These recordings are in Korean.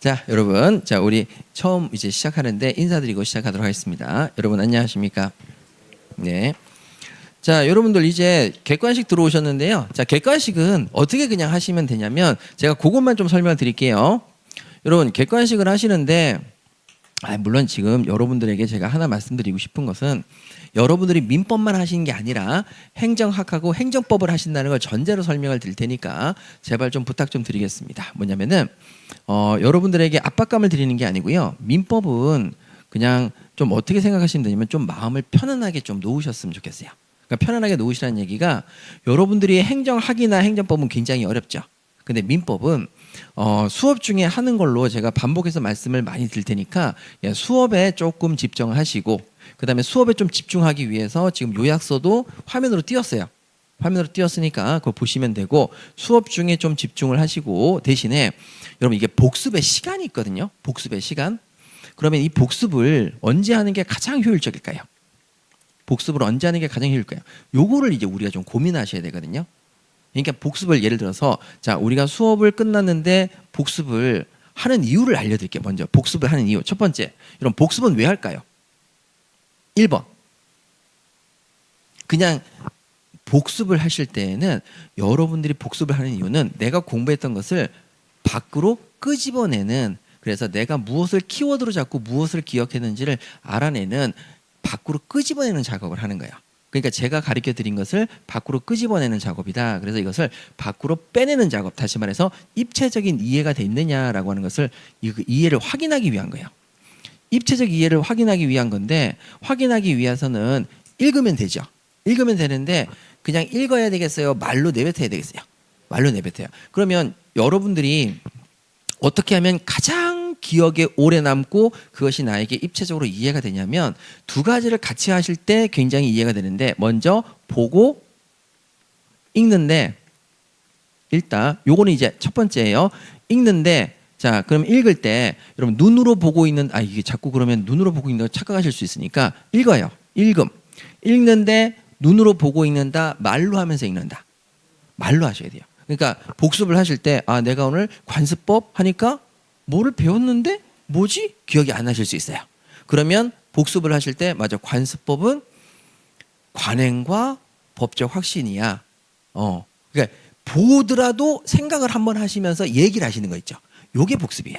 자, 여러분, 자 우리 처음 이제 시작하는데 인사드리고 시작하도록 하겠습니다. 여러분 안녕하십니까? 네. 자, 여러분들 이제 객관식 들어오셨는데요. 자, 객관식은 어떻게 그냥 하시면 되냐면 제가 그것만 좀 설명을 드릴게요. 여러분 객관식을 하시는데 물론 지금 여러분들에게 제가 하나 말씀드리고 싶은 것은 여러분들이 민법만 하시는 게 아니라 행정학하고 행정법을 하신다는 걸 전제로 설명을 드릴 테니까 제발 좀 부탁 좀 드리겠습니다. 뭐냐면은 여러분들에게 압박감을 드리는 게 아니고요. 민법은 그냥 좀 어떻게 생각하시면 되냐면 좀 마음을 편안하게 좀 놓으셨으면 좋겠어요. 그러니까 편안하게 놓으시라는 얘기가 여러분들이 행정학이나 행정법은 굉장히 어렵죠. 근데 민법은 수업 중에 하는 걸로 제가 반복해서 말씀을 많이 드릴 테니까 수업에 조금 집중을 하시고 그 다음에 수업에 좀 집중하기 위해서 지금 요약서도 화면으로 띄웠어요. 화면으로 띄웠으니까 그걸 보시면 되고 수업 중에 좀 집중을 하시고 대신에 여러분 이게 복습의 시간이 있거든요. 복습의 시간. 그러면 이 복습을 언제 하는 게 가장 효율적일까요? 복습을 언제 하는 게 가장 효율일까요? 요거를 이제 우리가 좀 고민하셔야 되거든요. 그러니까 복습을 예를 들어서 자 우리가 수업을 끝났는데 복습을 하는 이유를 알려드릴게요. 먼저 복습을 하는 이유. 첫 번째, 여러분 복습은 왜 할까요? 1번 그냥 복습을 하실 때에는 여러분들이 복습을 하는 이유는 내가 공부했던 것을 밖으로 끄집어내는, 그래서 내가 무엇을 키워드로 잡고 무엇을 기억했는지를 알아내는 밖으로 끄집어내는 작업을 하는 거예요. 그러니까 제가 가르쳐 드린 것을 밖으로 끄집어내는 작업이다. 그래서 이것을 밖으로 빼내는 작업, 다시 말해서 입체적인 이해가 됐느냐라고 하는 것을 이해를 확인하기 위한 거예요. 입체적 이해를 확인하기 위한 건데 확인하기 위해서는 읽으면 되죠. 읽으면 되는데 그냥 읽어야 되겠어요? 말로 내뱉어야 되겠어요? 말로 내뱉어요. 그러면 여러분들이 어떻게 하면 가장 기억에 오래 남고 그것이 나에게 입체적으로 이해가 되냐면 두 가지를 같이 하실 때 굉장히 이해가 되는데 먼저 보고 읽는데 일단 요거는 이제 첫 번째예요. 읽는데 자 그럼 읽을 때 여러분 눈으로 보고 있는 이게 자꾸 그러면 눈으로 보고 있는 거 착각하실 수 있으니까 읽어요. 읽는데 눈으로 보고 읽는다, 말로 하면서 읽는다. 말로 하셔야 돼요. 그러니까 복습을 하실 때 내가 오늘 관습법 하니까 뭐를 배웠는데 뭐지? 기억이 안 나실 수 있어요. 그러면 복습을 하실 때 맞아, 관습법은 관행과 법적 확신이야. 그러니까 보더라도 생각을 한번 하시면서 얘기를 하시는 거 있죠. 요게 복습이에요.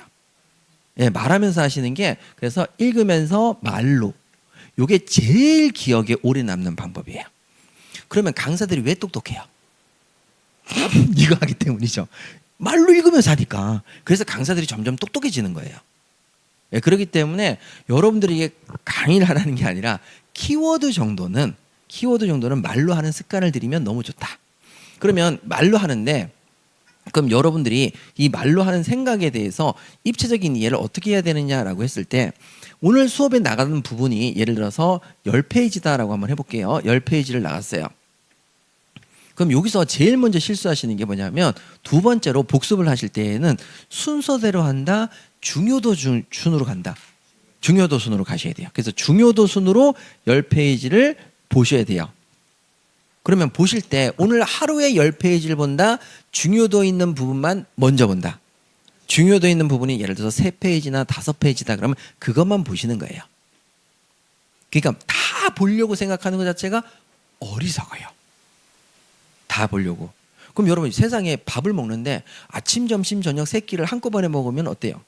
예, 말하면서 하시는 게, 그래서 읽으면서 말로, 요게 제일 기억에 오래 남는 방법이에요. 그러면 강사들이 왜 똑똑해요? 이거 하기 때문이죠. 말로 읽으면서 하니까. 그래서 강사들이 점점 똑똑해지는 거예요. 예, 그렇기 때문에 여러분들이 강의를 하라는 게 아니라 키워드 정도는 말로 하는 습관을 들이면 너무 좋다. 그러면 말로 하는데 그럼 여러분들이 이 말로 하는 생각에 대해서 입체적인 이해를 어떻게 해야 되느냐라고 했을 때 오늘 수업에 나가는 부분이 예를 들어서 10페이지다라고 한번 해볼게요. 10페이지를 나갔어요. 그럼 여기서 제일 먼저 실수하시는 게 뭐냐면 두 번째로 복습을 하실 때에는 순서대로 한다, 중요도 순으로 간다. 중요도 순으로 가셔야 돼요. 그래서 중요도 순으로 10페이지를 보셔야 돼요. 그러면 보실 때 오늘 하루에 10페이지를 본다, 중요도 있는 부분만 먼저 본다. 중요도 있는 부분이 예를 들어서 3페이지나 5페이지다 그러면 그것만 보시는 거예요. 그러니까 다 보려고 생각하는 것 자체가 어리석어요. 다 보려고. 그럼 여러분 세상에 밥을 먹는데 아침, 점심, 저녁 세 끼를 한꺼번에 먹으면 어때요?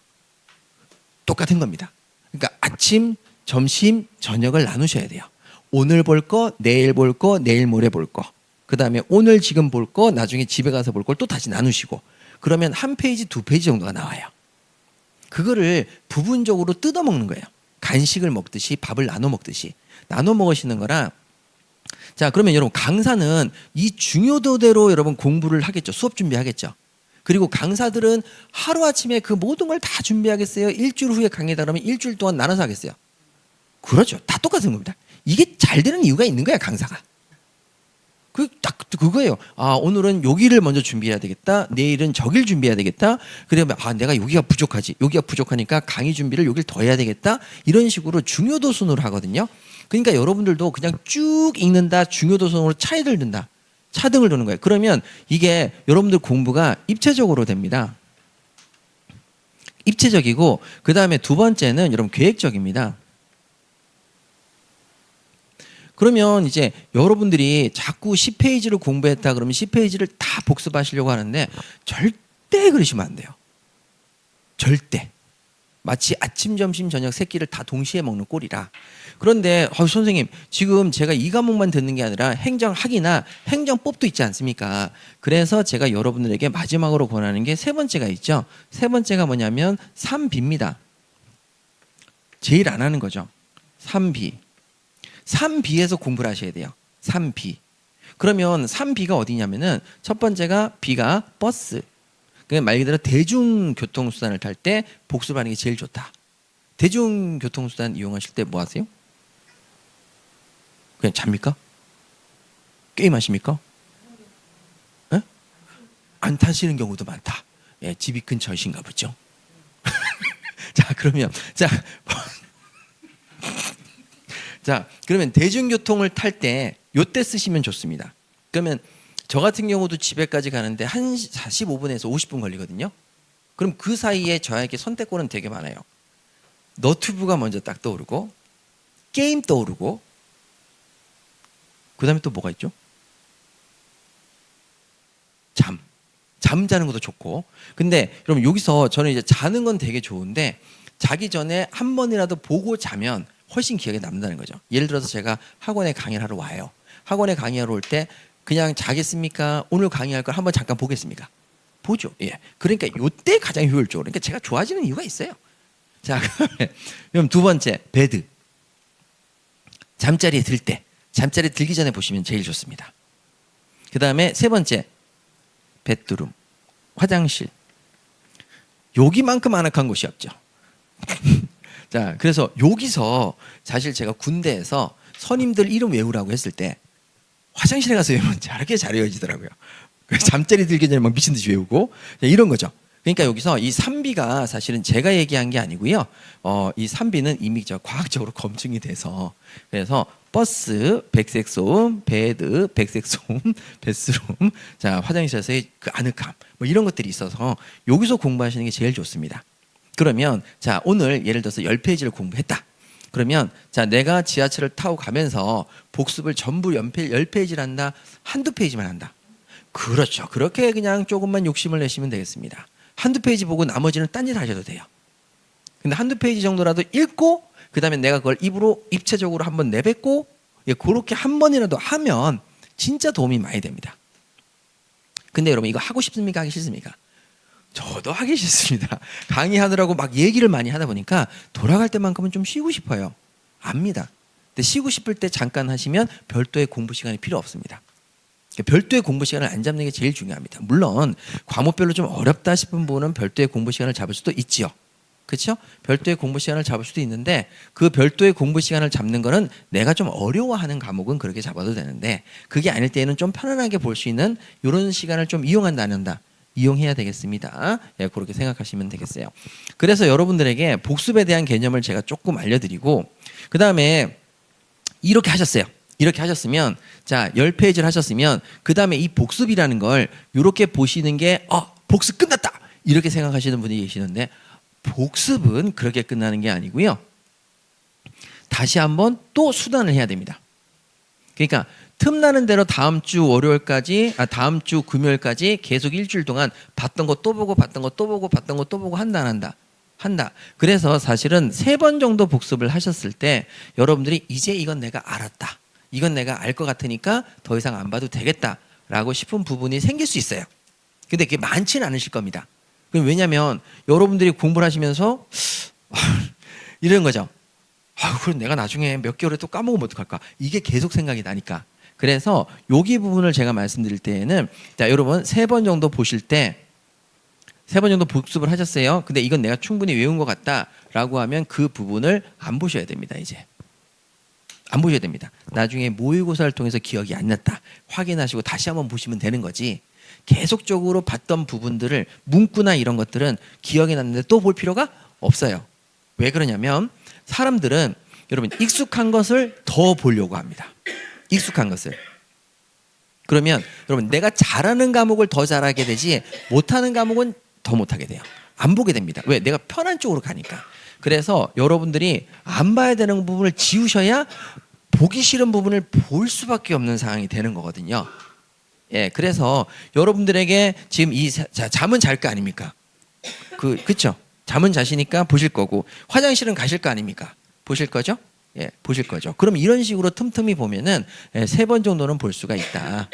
똑같은 겁니다. 그러니까 아침, 점심, 저녁을 나누셔야 돼요. 오늘 볼 거, 내일 볼 거, 내일 모레 볼 거. 그 다음에 오늘 지금 볼 거, 나중에 집에 가서 볼 걸 또 다시 나누시고. 그러면 한 페이지, 2페이지 정도가 나와요. 그거를 부분적으로 뜯어 먹는 거예요. 간식을 먹듯이 밥을 나눠 먹듯이. 나눠 먹으시는 거라. 자, 그러면 여러분 강사는 이 중요도대로 여러분 공부를 하겠죠. 수업 준비하겠죠. 그리고 강사들은 하루아침에 그 모든 걸 다 준비하겠어요? 일주일 후에 강의다 그러면 일주일 동안 나눠서 하겠어요? 그렇죠. 다 똑같은 겁니다. 이게 잘 되는 이유가 있는 거야, 강사가. 딱 그거예요. 오늘은 여기를 먼저 준비해야 되겠다. 내일은 저길 준비해야 되겠다. 그러면 내가 여기가 부족하지. 여기가 부족하니까 강의 준비를 여길 더 해야 되겠다. 이런 식으로 중요도 순으로 하거든요. 그러니까 여러분들도 그냥 쭉 읽는다, 중요도 순으로 차등을 든다. 차등을 두는 거예요. 그러면 이게 여러분들 공부가 입체적으로 됩니다. 입체적이고 그 다음에 두 번째는 여러분 계획적입니다. 그러면 이제 여러분들이 자꾸 10페이지를 공부했다 그러면 10페이지를 다 복습하시려고 하는데 절대 그러시면 안 돼요. 절대. 마치 아침, 점심, 저녁 세 끼를 다 동시에 먹는 꼴이라. 그런데 선생님 지금 제가 이 과목만 듣는 게 아니라 행정학이나 행정법도 있지 않습니까? 그래서 제가 여러분들에게 마지막으로 권하는 게 세 번째가 있죠. 세 번째가 뭐냐면 3B입니다. 제일 안 하는 거죠. 3B. 3B에서 공부를 하셔야 돼요. 3B. 그러면 3B가 어디냐면은 첫 번째가 B가 버스. 그러니까 말 그대로 대중교통수단을 탈 때 복습하는 게 제일 좋다. 대중교통수단 이용하실 때 뭐 하세요? 그냥 잡니까? 게임하십니까? 에? 안 타시는 경우도 많다. 예, 집이 근처이신가 보죠. 자, 그러면 자, 그러면 대중교통을 탈 때 요때 쓰시면 좋습니다. 그러면 저 같은 경우도 집에까지 가는데 한 45분에서 50분 걸리거든요. 그럼 그 사이에 저에게 선택권은 되게 많아요. 너튜브가 먼저 딱 떠오르고 게임 떠오르고 그 다음에 또 뭐가 있죠? 잠 자는 것도 좋고. 근데 여러분 여기서 저는 이제 자는 건 되게 좋은데 자기 전에 한 번이라도 보고 자면 훨씬 기억에 남는다는 거죠. 예를 들어서 제가 학원에 강의를 하러 와요. 학원에 강의하러 올 때 그냥 자겠습니까? 오늘 강의할 걸 한번 잠깐 보겠습니까? 보죠. 예. 그러니까 요때 가장 효율적으로. 그러니까 제가 좋아지는 이유가 있어요. 자, 그럼 두 번째, 베드. 잠자리에 들 때. 잠자리에 들기 전에 보시면 제일 좋습니다. 그 다음에 세 번째, 베드룸. 화장실. 여기만큼 아늑한 곳이 없죠. 자, 그래서 여기서 사실 제가 군대에서 선임들 이름 외우라고 했을 때 화장실에 가서 외우면 저렇게 잘 외워지더라고요. 잠자리 들기 전에 막 미친 듯이 외우고 이런 거죠. 그러니까 여기서 이 3B가 사실은 제가 얘기한 게 아니고요. 이 3B는 이미 과학적으로 검증이 돼서 그래서 버스, 백색 소음, 베드, 백색 소음, 베스룸, 자 화장실에서의 그 아늑함 뭐 이런 것들이 있어서 여기서 공부하시는 게 제일 좋습니다. 그러면 자 오늘 예를 들어서 10페이지를 공부했다. 그러면 자 내가 지하철을 타고 가면서 복습을 전부 10페이지를 한다. 한두 페이지만 한다. 그렇죠. 그렇게 그냥 조금만 욕심을 내시면 되겠습니다. 한두 페이지 보고 나머지는 딴짓 하셔도 돼요. 근데 한두 페이지 정도라도 읽고 그 다음에 내가 그걸 입으로 입체적으로 한번 내뱉고 그렇게 한 번이라도 하면 진짜 도움이 많이 됩니다. 근데 여러분 이거 하고 싶습니까? 하기 싫습니까? 저도 하기 싫습니다. 강의하느라고 막 얘기를 많이 하다 보니까 돌아갈 때만큼은 좀 쉬고 싶어요. 압니다. 근데 쉬고 싶을 때 잠깐 하시면 별도의 공부 시간이 필요 없습니다. 별도의 공부 시간을 안 잡는 게 제일 중요합니다. 물론 과목별로 좀 어렵다 싶은 분은 별도의 공부 시간을 잡을 수도 있지요. 그렇죠? 별도의 공부 시간을 잡을 수도 있는데 그 별도의 공부 시간을 잡는 거는 내가 좀 어려워하는 과목은 그렇게 잡아도 되는데 그게 아닐 때에는 좀 편안하게 볼 수 있는 이런 시간을 좀 이용한다. 이용해야 되겠습니다. 예, 그렇게 생각하시면 되겠어요. 그래서 여러분들에게 복습에 대한 개념을 제가 조금 알려드리고 그 다음에 이렇게 하셨어요. 이렇게 하셨으면 자 10페이지를 하셨으면 그 다음에 이 복습이라는 걸 이렇게 보시는 게 복습 끝났다 이렇게 생각하시는 분이 계시는데 복습은 그렇게 끝나는 게 아니고요. 다시 한번 또 수단을 해야 됩니다. 그러니까 틈나는 대로 다음 주 월요일까지 다음 주 금요일까지 계속 일주일 동안 봤던 거 또 보고 봤던 거 또 보고 봤던 거 또 보고 한다. 그래서 사실은 3번 정도 복습을 하셨을 때 여러분들이 이제 이건 내가 알았다. 이건 내가 알 것 같으니까 더 이상 안 봐도 되겠다라고 싶은 부분이 생길 수 있어요. 근데 그게 많지는 않으실 겁니다. 왜냐하면 여러분들이 공부를 하시면서 이런 거죠. 그럼 내가 나중에 몇 개월에 또 까먹으면 어떡할까? 이게 계속 생각이 나니까. 그래서 여기 부분을 제가 말씀드릴 때에는 자 여러분 3번 정도 보실 때 3번 정도 복습을 하셨어요. 근데 이건 내가 충분히 외운 것 같다라고 하면 그 부분을 안 보셔야 됩니다. 이제 안 보셔야 됩니다. 나중에 모의고사를 통해서 기억이 안 났다 확인하시고 다시 한번 보시면 되는 거지. 계속적으로 봤던 부분들을 문구나 이런 것들은 기억이 났는데 또 볼 필요가 없어요. 왜 그러냐면 사람들은 여러분 익숙한 것을 더 보려고 합니다. 익숙한 것을. 그러면 여러분 내가 잘하는 과목을 더 잘하게 되지 못하는 과목은 더 못하게 돼요. 안 보게 됩니다. 왜? 내가 편한 쪽으로 가니까. 그래서 여러분들이 안 봐야 되는 부분을 지우셔야 보기 싫은 부분을 볼 수밖에 없는 상황이 되는 거거든요. 예, 그래서 여러분들에게 지금 잠은 잘 거 아닙니까? 그쵸? 잠은 자시니까 보실 거고, 화장실은 가실 거 아닙니까? 보실 거죠? 예, 보실 거죠. 그럼 이런 식으로 틈틈이 보면은 3번 정도는 볼 수가 있다.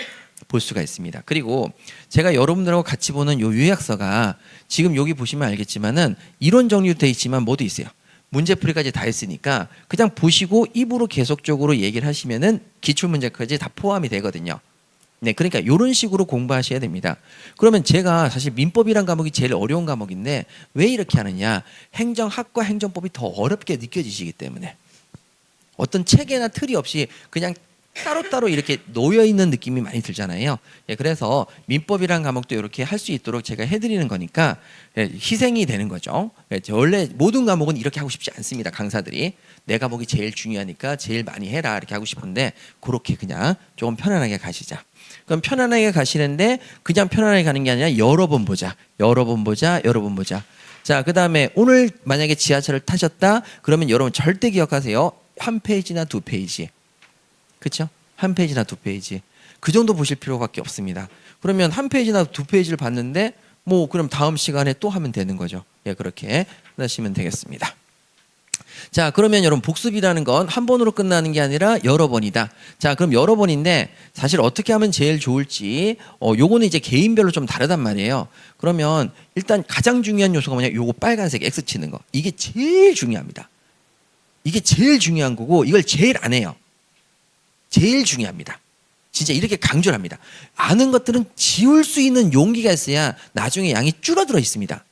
볼 수가 있습니다. 그리고 제가 여러분들하고 같이 보는 요 요약서가 지금 여기 보시면 알겠지만은 이론 정리도 돼 있지만 뭐도 있어요. 문제풀이까지 다 했으니까 그냥 보시고 입으로 계속적으로 얘기를 하시면은 기출문제까지 다 포함이 되거든요. 네, 그러니까 이런 식으로 공부하셔야 됩니다. 그러면 제가 사실 민법이란 과목이 제일 어려운 과목인데 왜 이렇게 하느냐? 행정학과 행정법이 더 어렵게 느껴지시기 때문에 어떤 체계나 틀이 없이 그냥 따로따로 이렇게 놓여 있는 느낌이 많이 들잖아요. 예, 그래서 민법이란 과목도 이렇게 할 수 있도록 제가 해드리는 거니까 희생이 되는 거죠. 원래 모든 과목은 이렇게 하고 싶지 않습니다. 강사들이 내 과목이 제일 중요하니까 제일 많이 해라 이렇게 하고 싶은데 그렇게 그냥 조금 편안하게 가시자. 그럼 편안하게 가시는데 그냥 편안하게 가는 게 아니라 여러 번 보자. 여러 번 보자. 여러 번 보자. 자, 그다음에 오늘 만약에 지하철을 타셨다. 그러면 여러분 절대 기억하세요. 한 페이지나 2페이지. 그렇죠? 한 페이지나 2페이지. 그 정도 보실 필요밖에 없습니다. 그러면 한 페이지나 2페이지를 봤는데 뭐 그럼 다음 시간에 또 하면 되는 거죠. 예, 그렇게 하시면 되겠습니다. 자, 그러면 여러분 복습이라는 건 한 번으로 끝나는 게 아니라 여러 번이다. 자, 그럼 여러 번인데 사실 어떻게 하면 제일 좋을지 요거는 이제 개인별로 좀 다르단 말이에요. 그러면 일단 가장 중요한 요소가 뭐냐? 요거 빨간색 X 치는 거. 이게 제일 중요합니다. 이게 제일 중요한 거고 이걸 제일 안 해요. 제일 중요합니다. 진짜 이렇게 강조를 합니다. 아는 것들은 지울 수 있는 용기가 있어야 나중에 양이 줄어들어 있습니다.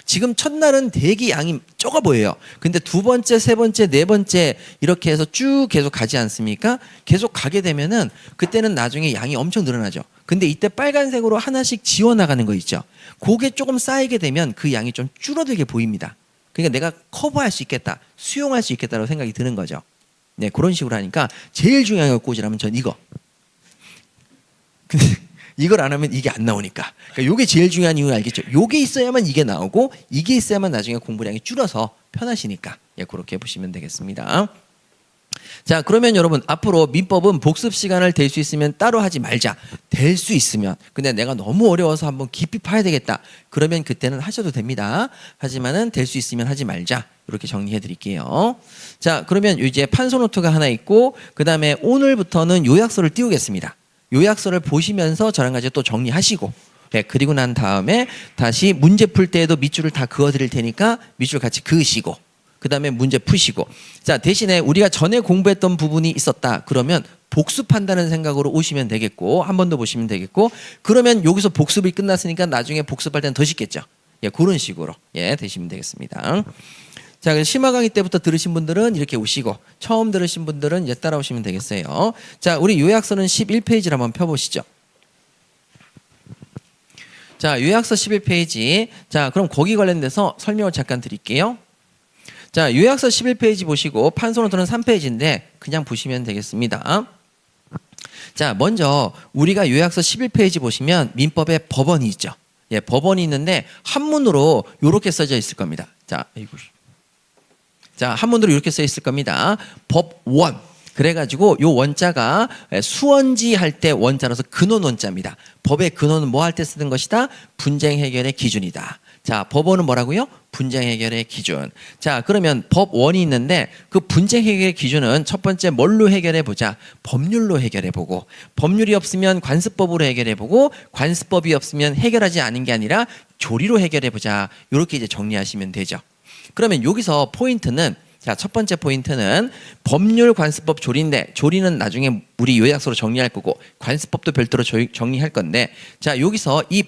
지금 첫날은 되게 양이 적어 보여요. 근데 두 번째, 세 번째, 네 번째 이렇게 해서 쭉 계속 가지 않습니까? 계속 가게 되면은 그때는 나중에 양이 엄청 늘어나죠. 근데 이때 빨간색으로 하나씩 지워나가는 거 있죠. 그게 조금 쌓이게 되면 그 양이 좀 줄어들게 보입니다. 그러니까 내가 커버할 수 있겠다, 수용할 수 있겠다라고 생각이 드는 거죠. 네, 그런 식으로 하니까 제일 중요한 걸 꽂으라면 전 이거. 근데 이걸 안 하면 이게 안 나오니까. 그러니까 이게 제일 중요한 이유는 알겠죠? 이게 있어야만 이게 나오고 이게 있어야만 나중에 공부량이 줄어서 편하시니까. 예, 그렇게 보시면 되겠습니다. 자, 그러면 여러분 앞으로 민법은 복습 시간을 될 수 있으면 따로 하지 말자. 될 수 있으면. 근데 내가 너무 어려워서 한번 깊이 파야 되겠다. 그러면 그때는 하셔도 됩니다. 하지만은 될 수 있으면 하지 말자. 이렇게 정리해 드릴게요. 자, 그러면 이제 판서 노트가 하나 있고 그다음에 오늘부터는 요약서를 띄우겠습니다. 요약서를 보시면서 저랑 같이 또 정리하시고 네, 그리고 난 다음에 다시 문제 풀 때에도 밑줄을 다 그어 드릴 테니까 밑줄 같이 그으시고 그 다음에 문제 푸시고 자 대신에 우리가 전에 공부했던 부분이 있었다 그러면 복습한다는 생각으로 오시면 되겠고 한 번 더 보시면 되겠고 그러면 여기서 복습이 끝났으니까 나중에 복습할 때는 더 쉽겠죠. 예, 그런 식으로 예 되시면 되겠습니다. 자, 그래서 심화 강의 때부터 들으신 분들은 이렇게 오시고 처음 들으신 분들은 이제 따라오시면 되겠어요. 자, 우리 요약서는 11페이지를 한번 펴보시죠. 자, 요약서 11페이지. 자, 그럼 거기 관련돼서 설명을 잠깐 드릴게요. 자, 요약서 11페이지 보시고 판서 노트는 3페이지인데 그냥 보시면 되겠습니다. 자, 먼저 우리가 요약서 11페이지 보시면 민법에 법원이 있죠. 예, 법원이 있는데 한문으로 이렇게 써져 있을 겁니다. 자, 자, 한문으로 이렇게 써 있을 겁니다. 법원. 그래가지고 요 원자가 수원지 할 때 원자라서 근원 원자입니다. 법의 근원은 뭐 할 때 쓰는 것이다? 분쟁 해결의 기준이다. 자, 법원은 뭐라고요? 분쟁 해결의 기준. 자, 그러면 법원이 있는데 그 분쟁 해결의 기준은 첫 번째 뭘로 해결해 보자? 법률로 해결해 보고 법률이 없으면 관습법으로 해결해 보고 관습법이 없으면 해결하지 않은 게 아니라 조리로 해결해 보자. 이렇게 이제 정리하시면 되죠. 그러면 여기서 포인트는 자, 첫 번째 포인트는 법률 관습법 조리인데 조리는 나중에 우리 요약서로 정리할 거고 관습법도 별도로 정리할 건데 자, 여기서 이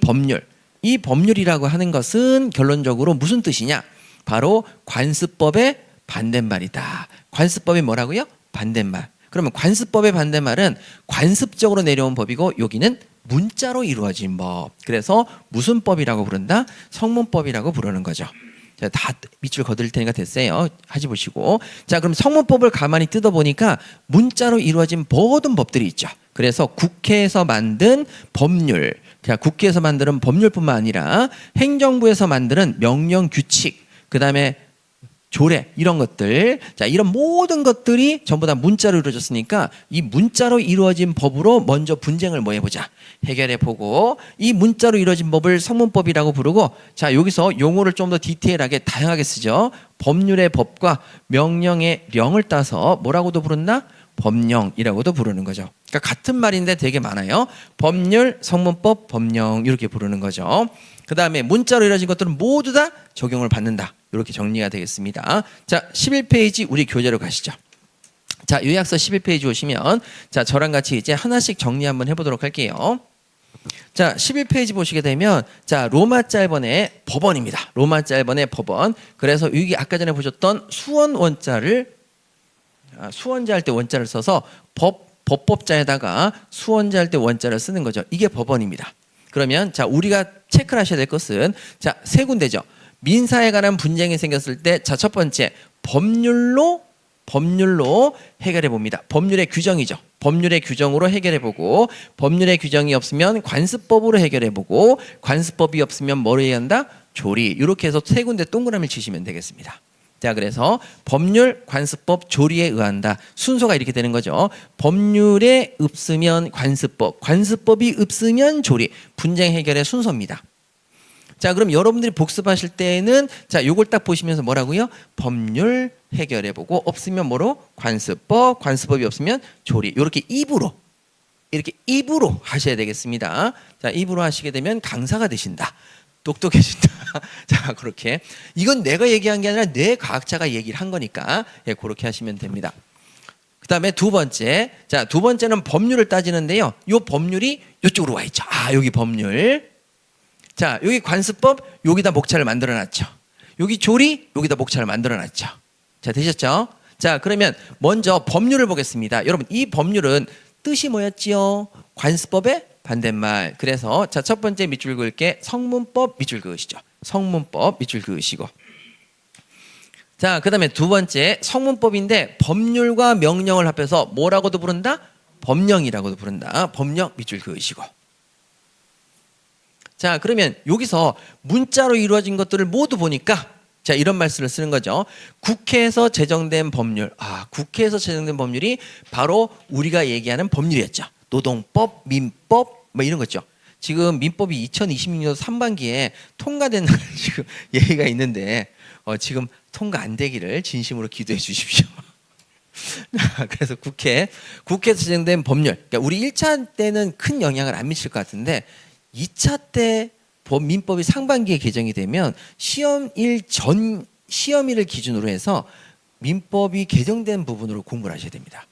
법률이라고 하는 것은 결론적으로 무슨 뜻이냐? 바로 관습법의 반대말이다. 관습법이 뭐라고요? 반대말. 그러면 관습법의 반대말은 관습적으로 내려온 법이고 여기는 문자로 이루어진 법. 그래서 무슨 법이라고 부른다? 성문법이라고 부르는 거죠. 자, 다 밑줄 거드릴 테니까 됐어요. 하지 보시고. 자, 그럼 성문법을 가만히 뜯어보니까 문자로 이루어진 모든 법들이 있죠. 그래서 국회에서 만든 법률, 자, 국회에서 만드는 법률뿐만 아니라 행정부에서 만드는 명령 규칙, 그다음에 조례 이런 것들, 자 이런 모든 것들이 전부 다 문자로 이루어졌으니까 이 문자로 이루어진 법으로 먼저 분쟁을 뭐 해보자, 해결해 보고, 이 문자로 이루어진 법을 성문법이라고 부르고, 자 여기서 용어를 좀 더 디테일하게 다양하게 쓰죠. 법률의 법과 명령의 령을 따서 뭐라고도 부른다? 법령이라고도 부르는 거죠. 그러니까 같은 말인데 되게 많아요. 법률, 성문법, 법령 이렇게 부르는 거죠. 그 다음에 문자로 이루어진 것들은 모두 다 적용을 받는다. 이렇게 정리가 되겠습니다. 자, 11페이지 우리 교재로 가시죠. 자, 요약서 11페이지 오시면, 자 저랑 같이 이제 하나씩 정리 한번 해보도록 할게요. 자, 11페이지 보시게 되면, 자 로마 짤번의 법원입니다. 로마 짤번의 법원. 그래서 여기 아까 전에 보셨던 수원 원자를, 수원자 할 때 원자를 써서 법법자에다가 수원자 할 때 원자를 쓰는 거죠. 이게 법원입니다. 그러면 자 우리가 체크를 하셔야 될 것은, 자 세 군데죠. 민사에 관한 분쟁이 생겼을 때, 자 첫 번째 법률로 해결해 봅니다. 법률의 규정이죠. 법률의 규정으로 해결해 보고, 법률의 규정이 없으면 관습법으로 해결해 보고, 관습법이 없으면 뭐로 해야 한다? 조리. 이렇게 해서 세 군데 동그라미를 치시면 되겠습니다. 자 그래서 법률, 관습법, 조리에 의한다. 순서가 이렇게 되는 거죠. 법률에 없으면 관습법, 관습법이 없으면 조리. 분쟁 해결의 순서입니다. 자 그럼 여러분들이 복습하실 때는 자 요걸 딱 보시면서 뭐라고요? 법률 해결해보고, 없으면 뭐로? 관습법, 관습법이 없으면 조리. 이렇게 입으로 하셔야 되겠습니다. 자 입으로 하시게 되면 강사가 되신다. 똑똑해진다. 자 그렇게, 이건 내가 얘기한 게 아니라 내 과학자가 얘기를 한 거니까 예, 그렇게 하시면 됩니다. 그 다음에 두 번째, 자 두 번째는 법률을 따지는데요. 요 법률이 이쪽으로 와 있죠. 아 여기 법률. 자 여기 관습법, 여기다 목차를 만들어 놨죠. 여기 조리, 여기다 목차를 만들어 놨죠. 자 되셨죠? 자 그러면 먼저 법률을 보겠습니다. 여러분 이 법률은 뜻이 뭐였지요? 관습법의 반대말. 그래서 자 첫 번째 밑줄 그을게, 성문법 밑줄 그으시죠. 성문법 밑줄 그으시고, 자 그 다음에 두 번째 성문법인데 법률과 명령을 합해서 뭐라고도 부른다? 법령이라고도 부른다. 법령 밑줄 그으시고, 자 그러면 여기서 문자로 이루어진 것들을 모두 보니까 자 이런 말씀을 쓰는 거죠. 국회에서 제정된 법률, 국회에서 제정된 법률이 바로 우리가 얘기하는 법률이었죠. 노동법, 민법 뭐 이런 거죠. 지금 민법이 2026년 3반기에 통과된 지금 얘기가 있는데 지금 통과 안 되기를 진심으로 기도해 주십시오. 그래서 국회에서 제정된 법률, 그러니까 우리 1차 때는 큰 영향을 안 미칠 것 같은데 2차 때 민법이 상반기에 개정이 되면 시험일을 기준으로 해서 민법이 개정된 부분으로 공부를 하셔야 됩니다.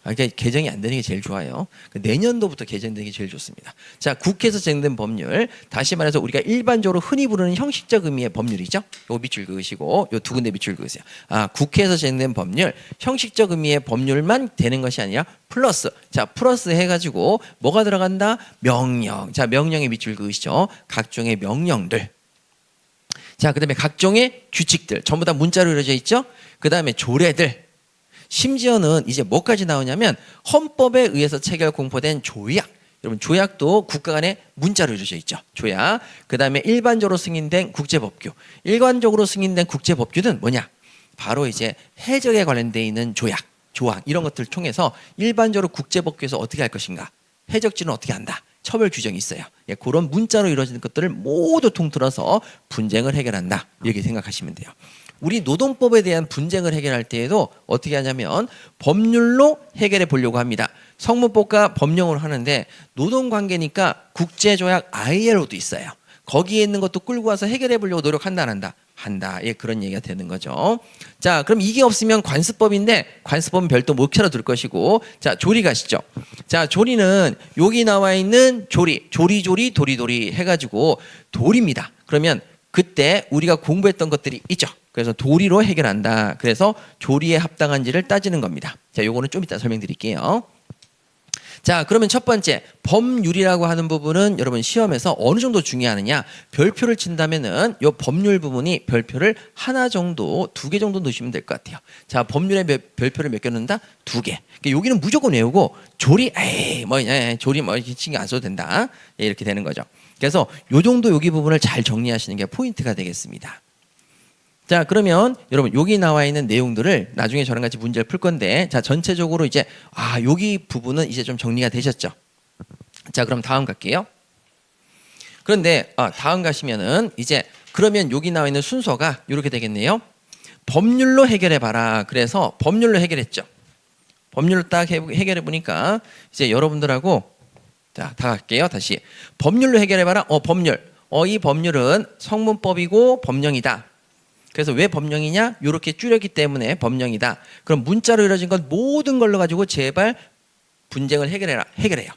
그러니까 개정이 안 되는 게 제일 좋아요. 내년도부터 개정되는 게 제일 좋습니다. 자, 국회에서 제정된 법률, 다시 말해서 우리가 일반적으로 흔히 부르는 형식적 의미의 법률이죠. 요 밑줄 그으시고 요 두 군데 밑줄 그으세요. 국회에서 제정된 법률, 형식적 의미의 법률만 되는 것이 아니라 플러스, 자 플러스 해가지고 뭐가 들어간다? 명령. 자 명령의 밑줄 그으시죠. 각종의 명령들. 자 그다음에 각종의 규칙들 전부 다 문자로 이루어져 있죠. 그다음에 조례들. 심지어는 이제 뭐까지 나오냐면 헌법에 의해서 체결 공포된 조약. 여러분 조약도 국가 간에 문자로 이루어져 있죠. 조약. 그 다음에 일반적으로 승인된 국제법규. 일반적으로 승인된 국제법규는 뭐냐? 바로 이제 해적에 관련돼 있는 조약, 조항 이런 것들을 통해서 일반적으로 국제법규에서 어떻게 할 것인가? 해적지는 어떻게 한다? 처벌 규정이 있어요. 예, 그런 문자로 이루어지는 것들을 모두 통틀어서 분쟁을 해결한다. 이렇게 생각하시면 돼요. 우리 노동법에 대한 분쟁을 해결할 때에도 어떻게 하냐면 법률로 해결해 보려고 합니다. 성문법과 법령으로 하는데 노동관계니까 국제조약 ILO도 있어요. 거기에 있는 것도 끌고 와서 해결해 보려고 노력한다 안 한다? 한다. 예, 그런 얘기가 되는 거죠. 자, 그럼 이게 없으면 관습법인데 관습법은 별도 목차로 둘 것이고, 자 조리 가시죠. 자 조리는 여기 나와 있는 조리, 도리 해가지고 도리입니다. 그러면 그때 우리가 공부했던 것들이 있죠. 그래서 도리로 해결한다. 그래서 조리에 합당한지를 따지는 겁니다. 자, 요거는 좀 이따 설명드릴게요. 자, 그러면 첫 번째 법률이라고 하는 부분은 여러분 시험에서 어느 정도 중요하느냐? 별표를 친다면은 요 법률 부분이 별표를 하나 정도, 2개 정도 넣으시면 될 것 같아요. 자, 법률에 별표를 몇 개 넣는다? 2개. 그러니까 여기는 무조건 외우고 조리, 조리 뭐 이렇게 신경 안 써도 된다. 이렇게 되는 거죠. 그래서 요 정도 여기 부분을 잘 정리하시는 게 포인트가 되겠습니다. 자, 그러면 여러분 여기 나와 있는 내용들을 나중에 저랑 같이 문제를 풀 건데, 자, 전체적으로 이제 여기 부분은 이제 좀 정리가 되셨죠. 자, 그럼 다음 갈게요. 그런데 다음 가시면은 이제 그러면 여기 나와 있는 순서가 이렇게 되겠네요. 법률로 해결해 봐라. 그래서 법률로 해결했죠. 법률로 딱 해결해 보니까 이제 여러분들하고 자, 다 갈게요. 다시 법률로 해결해 봐라. 법률. 이 법률은 성문법이고 법령이다. 그래서 왜 법령이냐? 이렇게 줄였기 때문에 법령이다. 그럼 문자로 이루어진 것 모든 걸로 가지고 제발 분쟁을 해결해요.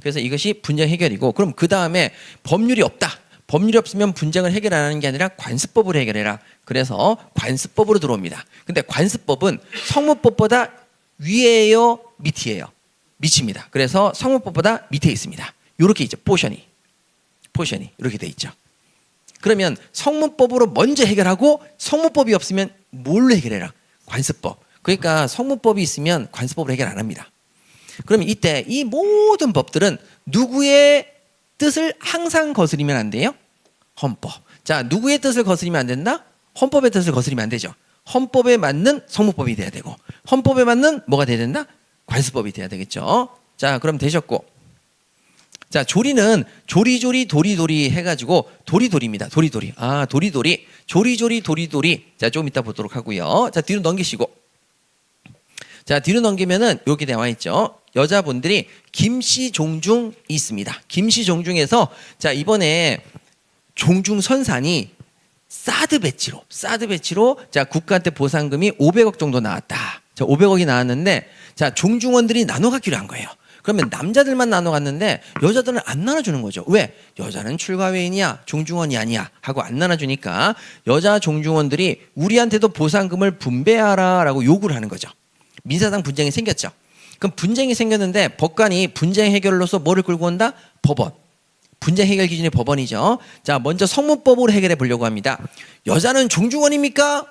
그래서 이것이 분쟁 해결이고, 그럼 그 다음에 법률이 없다. 법률이 없으면 분쟁을 해결하는 게 아니라 관습법으로 해결해라. 그래서 관습법으로 들어옵니다. 근데 관습법은 성문법보다 위에요, 밑이에요? 밑입니다. 그래서 성문법보다 밑에 있습니다. 이렇게 있죠. 포션이 이렇게 돼 있죠. 그러면 성문법으로 먼저 해결하고 성문법이 없으면 뭘로 해결해라? 관습법. 그러니까 성문법이 있으면 관습법으로 해결 안 합니다. 그러면 이때 이 모든 법들은 누구의 뜻을 항상 거스리면 안 돼요? 헌법. 자, 누구의 뜻을 거스리면 안 된다? 헌법의 뜻을 거스리면 안 되죠. 헌법에 맞는 성문법이 돼야 되고, 헌법에 맞는 뭐가 돼야 된다? 관습법이 돼야 되겠죠. 자, 그럼 되셨고, 자, 조리는 조리조리 도리도리 해가지고 도리도리입니다. 도리도리. 도리도리. 조리조리 도리도리. 자, 조금 이따 보도록 하고요. 자, 뒤로 넘기시고. 자, 뒤로 넘기면은 여기 나와 있죠. 여자분들이 김씨 종중이 있습니다. 김씨 종중에서 자, 이번에 종중선산이 사드 배치로 자, 국가한테 보상금이 500억 정도 나왔다. 자, 500억이 나왔는데 자, 종중원들이 나눠 갖기로 한 거예요. 그러면 남자들만 나눠 갔는데 여자들은 안 나눠주는 거죠. 왜? 여자는 출가외인이야, 종중원이 아니야 하고 안 나눠주니까 여자 종중원들이 우리한테도 보상금을 분배하라라고 요구를 하는 거죠. 민사상 분쟁이 생겼죠. 그럼 분쟁이 생겼는데 법관이 분쟁 해결로서 뭐를 끌고 온다? 법원. 분쟁 해결 기준이 법원이죠. 자, 먼저 성문법으로 해결해 보려고 합니다. 여자는 종중원입니까?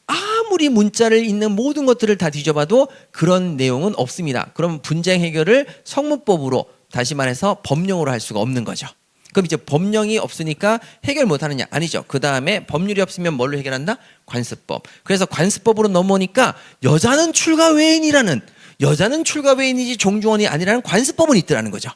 아무리 문자를 읽는 모든 것들을 다 뒤져봐도 그런 내용은 없습니다. 그럼 분쟁 해결을 성문법으로, 다시 말해서 법령으로 할 수가 없는 거죠. 그럼 이제 법령이 없으니까 해결 못하느냐? 아니죠. 그 다음에 법률이 없으면 뭘로 해결한다? 관습법. 그래서 관습법으로 넘어오니까 여자는 출가외인이지 종중원이 아니라는 관습법은 있더라는 거죠.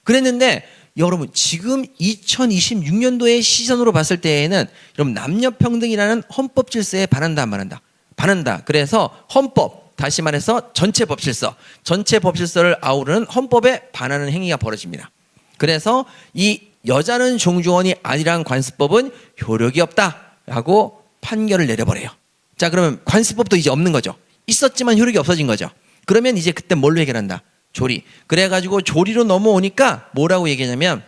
그랬는데 여러분 지금 2026년도의 시선으로 봤을 때에는 여러분 남녀평등이라는 헌법 질서에 반한다 안 반한다? 반한다. 그래서 헌법, 다시 말해서 전체 법질서를 아우르는 헌법에 반하는 행위가 벌어집니다. 그래서 이 여자는 종중원이 아니란 관습법은 효력이 없다라고 판결을 내려버려요. 자, 그러면 관습법도 이제 없는 거죠. 있었지만 효력이 없어진 거죠. 그러면 이제 그때 뭘로 해결한다? 조리. 그래가지고 조리로 넘어오니까 뭐라고 얘기하냐면,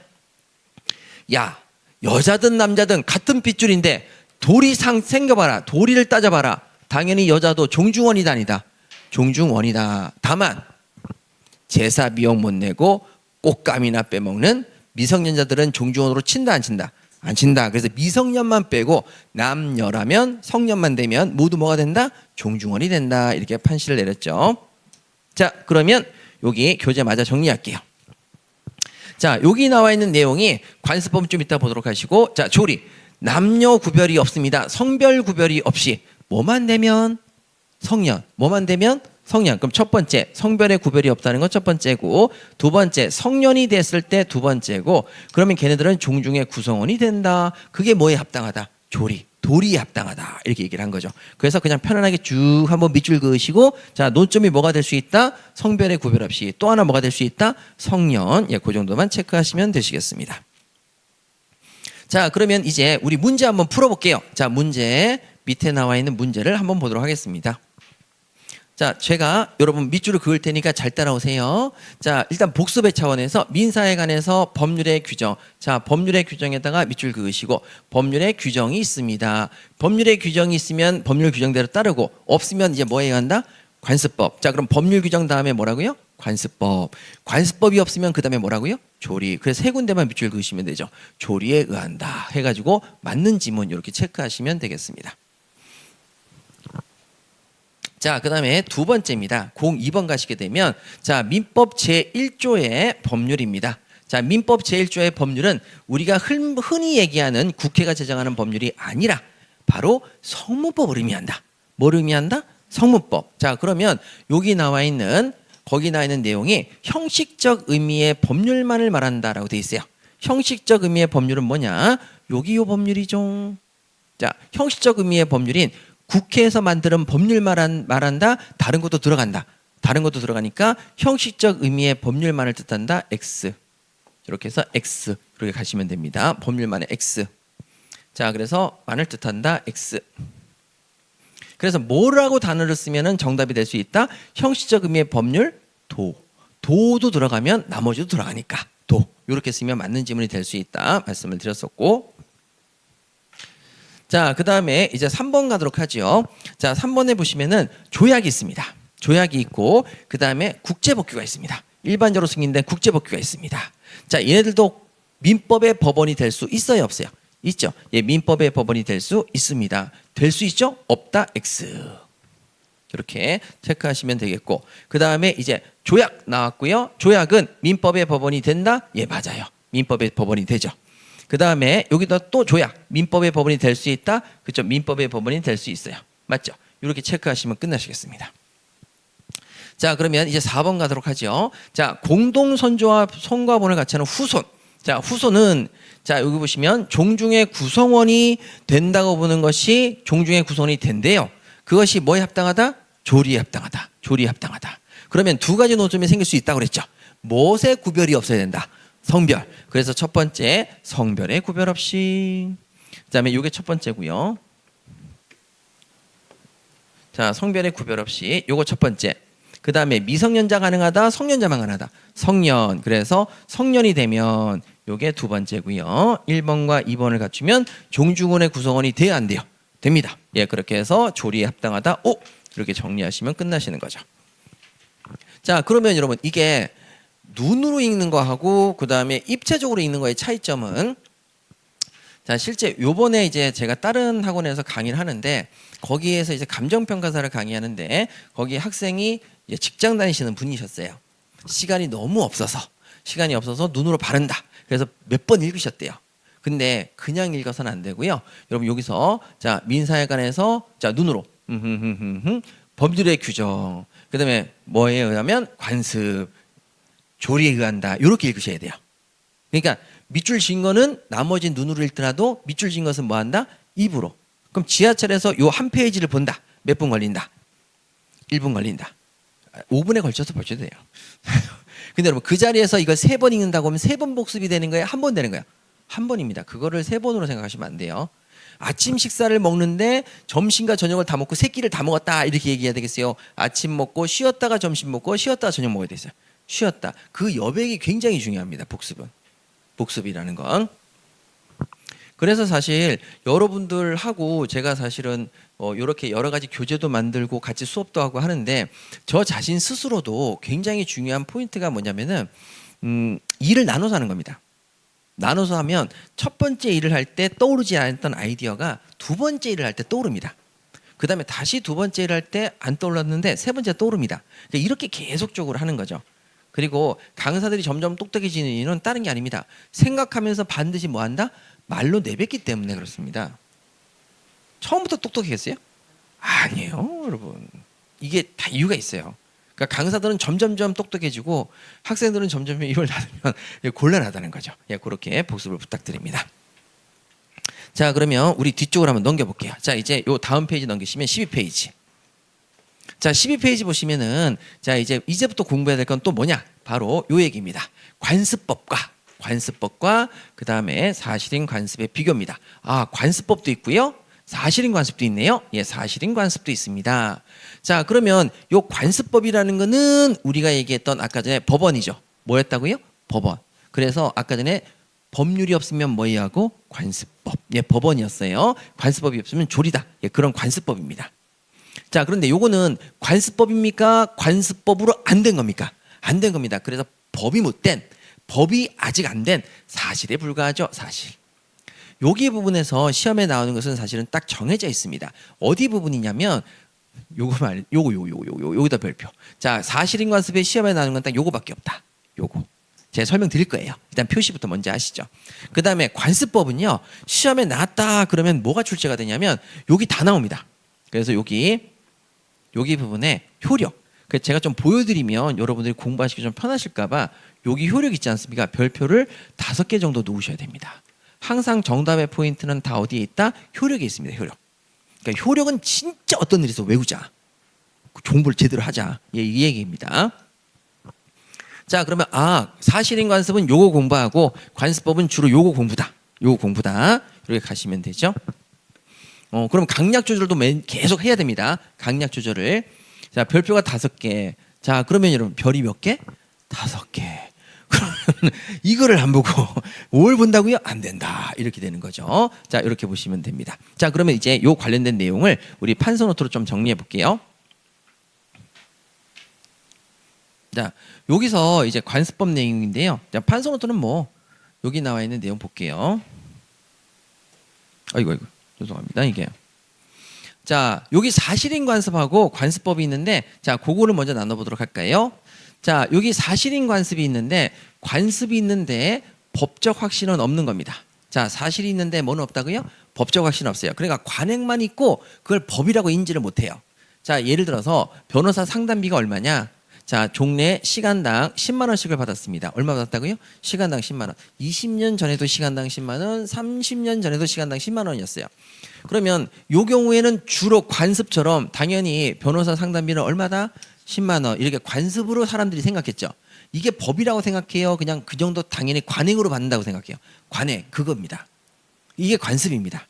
야, 여자든 남자든 같은 핏줄인데 도리상 생겨봐라. 도리를 따져봐라. 당연히 여자도 종중원이다 아니다? 종중원이다. 다만 제사 비용 못 내고 꽃감이나 빼먹는 미성년자들은 종중원으로 친다 안 친다? 안 친다. 그래서 미성년만 빼고 남녀라면 성년만 되면 모두 뭐가 된다? 종중원이 된다. 이렇게 판시를 내렸죠. 자, 그러면 여기 교재 맞아 정리할게요. 자, 여기 나와 있는 내용이 관습법 좀 이따 보도록 하시고, 자, 조리. 남녀 구별이 없습니다. 성별 구별이 없이 뭐만 되면 성년, 뭐만 되면 성년. 그럼 첫 번째 성별의 구별이 없다는 건 첫 번째고, 두 번째 성년이 됐을 때 두 번째고, 그러면 걔네들은 종중의 구성원이 된다. 그게 뭐에 합당하다? 조리. 도리에 합당하다. 이렇게 얘기를 한 거죠. 그래서 그냥 편안하게 쭉 한번 밑줄 그으시고, 자, 논점이 뭐가 될 수 있다? 성별의 구별 없이. 또 하나 뭐가 될 수 있다? 성년. 예, 그 정도만 체크하시면 되시겠습니다. 자, 그러면 이제 우리 문제 한번 풀어볼게요. 자, 문제 밑에 나와 있는 문제를 한번 보도록 하겠습니다. 자, 제가 여러분 밑줄을 그을 테니까 잘 따라오세요. 자, 일단 복습의 차원에서 민사에 관해서 법률의 규정. 자, 법률의 규정에다가 밑줄 그으시고, 법률의 규정이 있습니다. 법률의 규정이 있으면 법률 규정대로 따르고, 없으면 이제 뭐 해야 한다? 관습법. 자, 그럼 법률 규정 다음에 뭐라고요? 관습법. 관습법이 없으면 그 다음에 뭐라고요? 조리. 그래서 세 군데만 밑줄 그으시면 되죠. 조리에 의한다 해가지고 맞는 지문 이렇게 체크하시면 되겠습니다. 자, 그 다음에 두 번째입니다. 02번 가시게 되면 자, 민법 제1조의 법률입니다. 자, 민법 제1조의 법률은 우리가 흔히 얘기하는 국회가 제정하는 법률이 아니라 바로 성문법을 의미한다. 뭘 의미한다? 성문법. 자, 그러면 여기 나와 있는 거기 나와 있는 내용이 형식적 의미의 법률만을 말한다라고 돼 있어요. 형식적 의미의 법률은 뭐냐? 여기 요 법률이죠. 자, 형식적 의미의 법률인 국회에서 만드는 법률만 말한다. 다른 것도 들어간다. 다른 것도 들어가니까 형식적 의미의 법률만을 뜻한다. X. 이렇게 해서 X 이렇게 가시면 됩니다. 법률만의 X. 자, 그래서 만을 뜻한다. X. 그래서 뭐라고 단어를 쓰면은 정답이 될 수 있다. 형식적 의미의 법률 도. 도도 들어가면 나머지도 들어가니까 도. 이렇게 쓰면 맞는 지문이 될 수 있다. 말씀을 드렸었고. 자, 그 다음에 이제 3번 가도록 하죠. 자, 3번에 보시면은 조약이 있습니다. 조약이 있고 그 다음에 국제법규가 있습니다. 일반적으로 승인된 국제법규가 있습니다. 자, 얘네들도 민법의 법원이 될 수 있어요, 없어요? 있죠. 예, 민법의 법원이 될 수 있습니다. 될 수 있죠? 없다. X. 이렇게 체크하시면 되겠고, 그 다음에 이제 조약 나왔고요. 조약은 민법의 법원이 된다? 예, 맞아요. 민법의 법원이 되죠. 그 다음에 여기다 또 조약, 민법의 법원이 될 수 있다? 그렇죠. 민법의 법원이 될 수 있어요. 맞죠? 이렇게 체크하시면 끝나시겠습니다. 자, 그러면 이제 4번 가도록 하죠. 자, 공동선조와 성과본을 같이 하는 후손. 자, 후손은 자, 여기 보시면 종중의 구성원이 된다고 보는 것이 종중의 구성원이 된대요. 그것이 뭐에 합당하다? 조리에 합당하다. 조리에 합당하다. 그러면 두 가지 논점이 생길 수 있다고 그랬죠. 무엇의 구별이 없어야 된다? 성별. 그래서 첫 번째 성별의 구별 없이. 그다음에 이게 첫 번째고요. 자, 성별의 구별 없이 요거 첫 번째. 그 다음에 미성년자 가능하다, 성년자만 가능하다. 성년. 그래서 성년이 되면 요게 두 번째고요. 1번과 2번을 갖추면 종중원의 구성원이 돼야 안 돼요? 됩니다. 예, 그렇게 해서 조리에 합당하다. 오! 이렇게 정리하시면 끝나시는 거죠. 자, 그러면 여러분 이게 눈으로 읽는 거하고 그 다음에 입체적으로 읽는 거의 차이점은 자, 실제 요번에 이제 제가 다른 학원에서 강의를 하는데 거기에서 이제 감정평가사를 강의하는데 거기 학생이 직장 다니시는 분이셨어요. 시간이 너무 없어서 눈으로 바른다. 그래서 몇 번 읽으셨대요. 근데 그냥 읽어서는 안 되고요. 여러분 여기서 자, 민사회관에서 자, 눈으로 법률의 규정, 그다음에 뭐에 의하면 관습, 조리에 의한다. 이렇게 읽으셔야 돼요. 그러니까 밑줄 진 거는 나머지 눈으로 읽더라도 밑줄 진 것은 뭐 한다? 입으로. 그럼 지하철에서 요 한 페이지를 본다. 몇 분 걸린다? 1분 걸린다. 5분에 걸쳐서 보셔도 돼요. 근데 여러분 그 자리에서 이걸 3번 읽는다고 하면 3번 복습이 되는 거예요? 한 번 되는 거예요? 한 번입니다. 그거를 3번으로 생각하시면 안 돼요. 아침 식사를 먹는데 점심과 저녁을 다 먹고 3끼를 다 먹었다 이렇게 얘기해야 되겠어요. 아침 먹고 쉬었다가 점심 먹고 쉬었다가 저녁 먹어야 되겠어요. 쉬었다. 그 여백이 굉장히 중요합니다. 복습이라는 건. 그래서 사실 여러분들하고 제가 사실은 이렇게 여러 가지 교재도 만들고 같이 수업도 하고 하는데 저 자신 스스로도 굉장히 중요한 포인트가 뭐냐면은 일을 나눠서 하는 겁니다. 나눠서 하면 첫 번째 일을 할 때 떠오르지 않았던 아이디어가 두 번째 일을 할 때 떠오릅니다. 그 다음에 다시 두 번째 일을 할 때 안 떠올랐는데 세 번째 떠오릅니다. 그러니까 이렇게 계속적으로 하는 거죠. 그리고 강사들이 점점 똑똑해지는 이유는 다른 게 아닙니다. 생각하면서 반드시 뭐 한다? 말로 내뱉기 때문에 그렇습니다. 처음부터 똑똑했어요? 아니에요, 여러분. 이게 다 이유가 있어요. 그러니까 강사들은 점점점 똑똑해지고 학생들은 점점 입을 닫으면 곤란하다는 거죠. 예, 그렇게 복습을 부탁드립니다. 자, 그러면 우리 뒤쪽으로 한번 넘겨볼게요. 자, 이제 요 다음 페이지 넘기시면 12페이지. 자, 12페이지 보시면은 자, 이제부터 공부해야 될 건 또 뭐냐? 바로 요 얘기입니다. 관습법과 그 다음에 사실인 관습의 비교입니다. 아, 관습법도 있고요. 사실인 관습도 있네요. 예, 사실인 관습도 있습니다. 자, 그러면 요 관습법이라는 거는 우리가 얘기했던 아까 전에 법원이죠. 뭐였다고요? 법원. 그래서 아까 전에 법률이 없으면 뭐해야 하고? 관습법. 예, 법원이었어요. 관습법이 없으면 조리다. 예, 그런 관습법입니다. 자, 그런데 요거는 관습법입니까? 관습법으로 안 된 겁니까? 안 된 겁니다. 그래서 법이 아직 안 된 사실에 불과하죠. 사실. 여기 부분에서 시험에 나오는 것은 사실은 딱 정해져 있습니다. 어디 부분이냐면 요거다 별표. 자, 사실인 관습에 시험에 나오는 건 딱 요거밖에 없다. 요거. 제가 설명드릴 거예요. 일단 표시부터 먼저 하시죠. 그 다음에 관습법은요, 시험에 나왔다 그러면 뭐가 출제가 되냐면 여기 다 나옵니다. 그래서 여기 부분에 효력. 그래서 제가 좀 보여드리면 여러분들이 공부하시기 좀 편하실까봐 여기 효력 있지 않습니까? 별표를 5개 정도 놓으셔야 됩니다. 항상 정답의 포인트는 다 어디에 있다? 효력에 있습니다. 효력. 그러니까 효력은 진짜 어떤 일에서 외우자. 공부를 제대로 하자. 예, 이 얘기입니다. 자, 그러면 사실인 관습은 요거 공부하고 관습법은 주로 요거 공부다. 이렇게 가시면 되죠. 그럼 강약 조절도 계속 해야 됩니다. 강약 조절을. 자, 별표가 5개. 자, 그러면 여러분 별이 몇 개? 5개. 그러면 이거를 안 보고 뭘 본다고요? 안 된다. 이렇게 되는 거죠. 자, 이렇게 보시면 됩니다. 자, 그러면 이제 요 관련된 내용을 우리 판서 노트로 좀 정리해 볼게요. 자, 여기서 이제 관습법 내용인데요. 자, 판서 노트는 뭐 여기 나와 있는 내용 볼게요. 아이고 죄송합니다. 이게. 자, 여기 사실인 관습하고 관습법이 있는데, 자, 그거를 먼저 나눠보도록 할까요? 자, 여기 사실인 관습이 있는데, 관습이 있는데 법적 확신은 없는 겁니다. 자, 사실이 있는데 뭐는 없다고요? 법적 확신은 없어요. 그러니까 관행만 있고 그걸 법이라고 인지를 못해요. 자, 예를 들어서 변호사 상담비가 얼마냐? 자, 종래 시간당 10만 원씩을 받았습니다. 얼마 받았다고요? 시간당 10만 원. 20년 전에도 시간당 10만 원, 30년 전에도 시간당 10만 원이었어요. 그러면 요 경우에는 주로 관습처럼 당연히 변호사 상담비는 얼마다? 10만 원. 이렇게 관습으로 사람들이 생각했죠. 이게 법이라고 생각해요. 그냥 그 정도 당연히 관행으로 받는다고 생각해요. 관행, 그겁니다. 이게 관습입니다.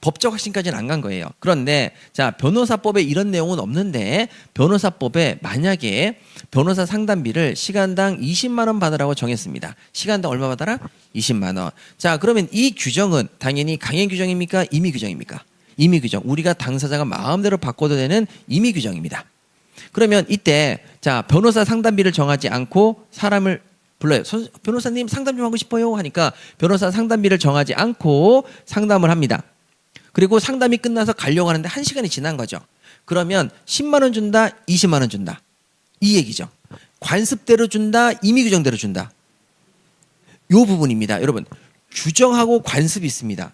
법적 확신까지는 안 간 거예요. 그런데 자, 변호사법에 이런 내용은 없는데 변호사법에 만약에 변호사 상담비를 시간당 20만 원 받으라고 정했습니다. 시간당 얼마 받아라? 20만 원. 자, 그러면 이 규정은 당연히 강행 규정입니까? 임의 규정입니까? 임의 규정. 우리가 당사자가 마음대로 바꿔도 되는 임의 규정입니다. 그러면 이때 자, 변호사 상담비를 정하지 않고 사람을 불러요. 변호사님 상담 좀 하고 싶어요 하니까 변호사 상담비를 정하지 않고 상담을 합니다. 그리고 상담이 끝나서 가려고 하는데 1시간이 지난 거죠. 그러면 10만 원 준다, 20만 원 준다. 이 얘기죠. 관습대로 준다, 임의 규정대로 준다. 요 부분입니다. 여러분, 규정하고 관습이 있습니다.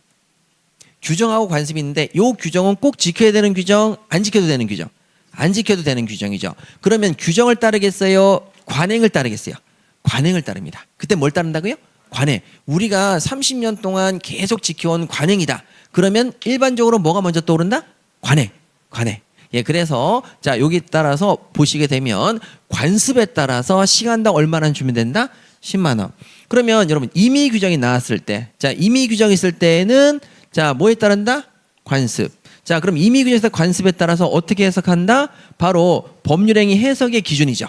규정하고 관습이 있는데 요 규정은 꼭 지켜야 되는 규정, 안 지켜도 되는 규정. 안 지켜도 되는 규정이죠. 그러면 규정을 따르겠어요? 관행을 따르겠어요? 관행을 따릅니다. 그때 뭘 따른다고요? 관행. 우리가 30년 동안 계속 지켜온 관행이다. 그러면 일반적으로 뭐가 먼저 떠오른다? 관행. 예, 그래서 자, 여기 따라서 보시게 되면 관습에 따라서 시간당 얼마나 주면 된다? 10만 원. 그러면 여러분 임의 규정이 나왔을 때, 자, 임의 규정이 있을 때는 자, 뭐에 따른다? 관습. 자, 그럼 임의 규정에서 관습에 따라서 어떻게 해석한다? 바로 법률행위 해석의 기준이죠.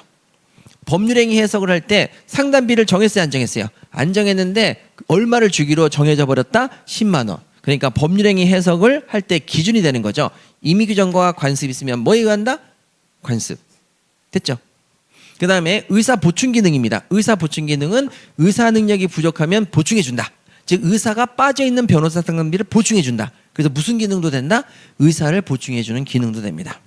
법률행위 해석을 할 때 상담비를 정했어요, 안 정했어요? 안 정했는데 얼마를 주기로 정해져 버렸다? 10만 원. 그러니까 법률행위 해석을 할 때 기준이 되는 거죠. 임의 규정과 관습이 있으면 뭐에 의한다? 관습. 됐죠? 그 다음에 의사 보충 기능입니다. 의사 보충 기능은 의사 능력이 부족하면 보충해 준다. 즉 의사가 빠져있는 변호사 상담비를 보충해 준다. 그래서 무슨 기능도 된다? 의사를 보충해 주는 기능도 됩니다.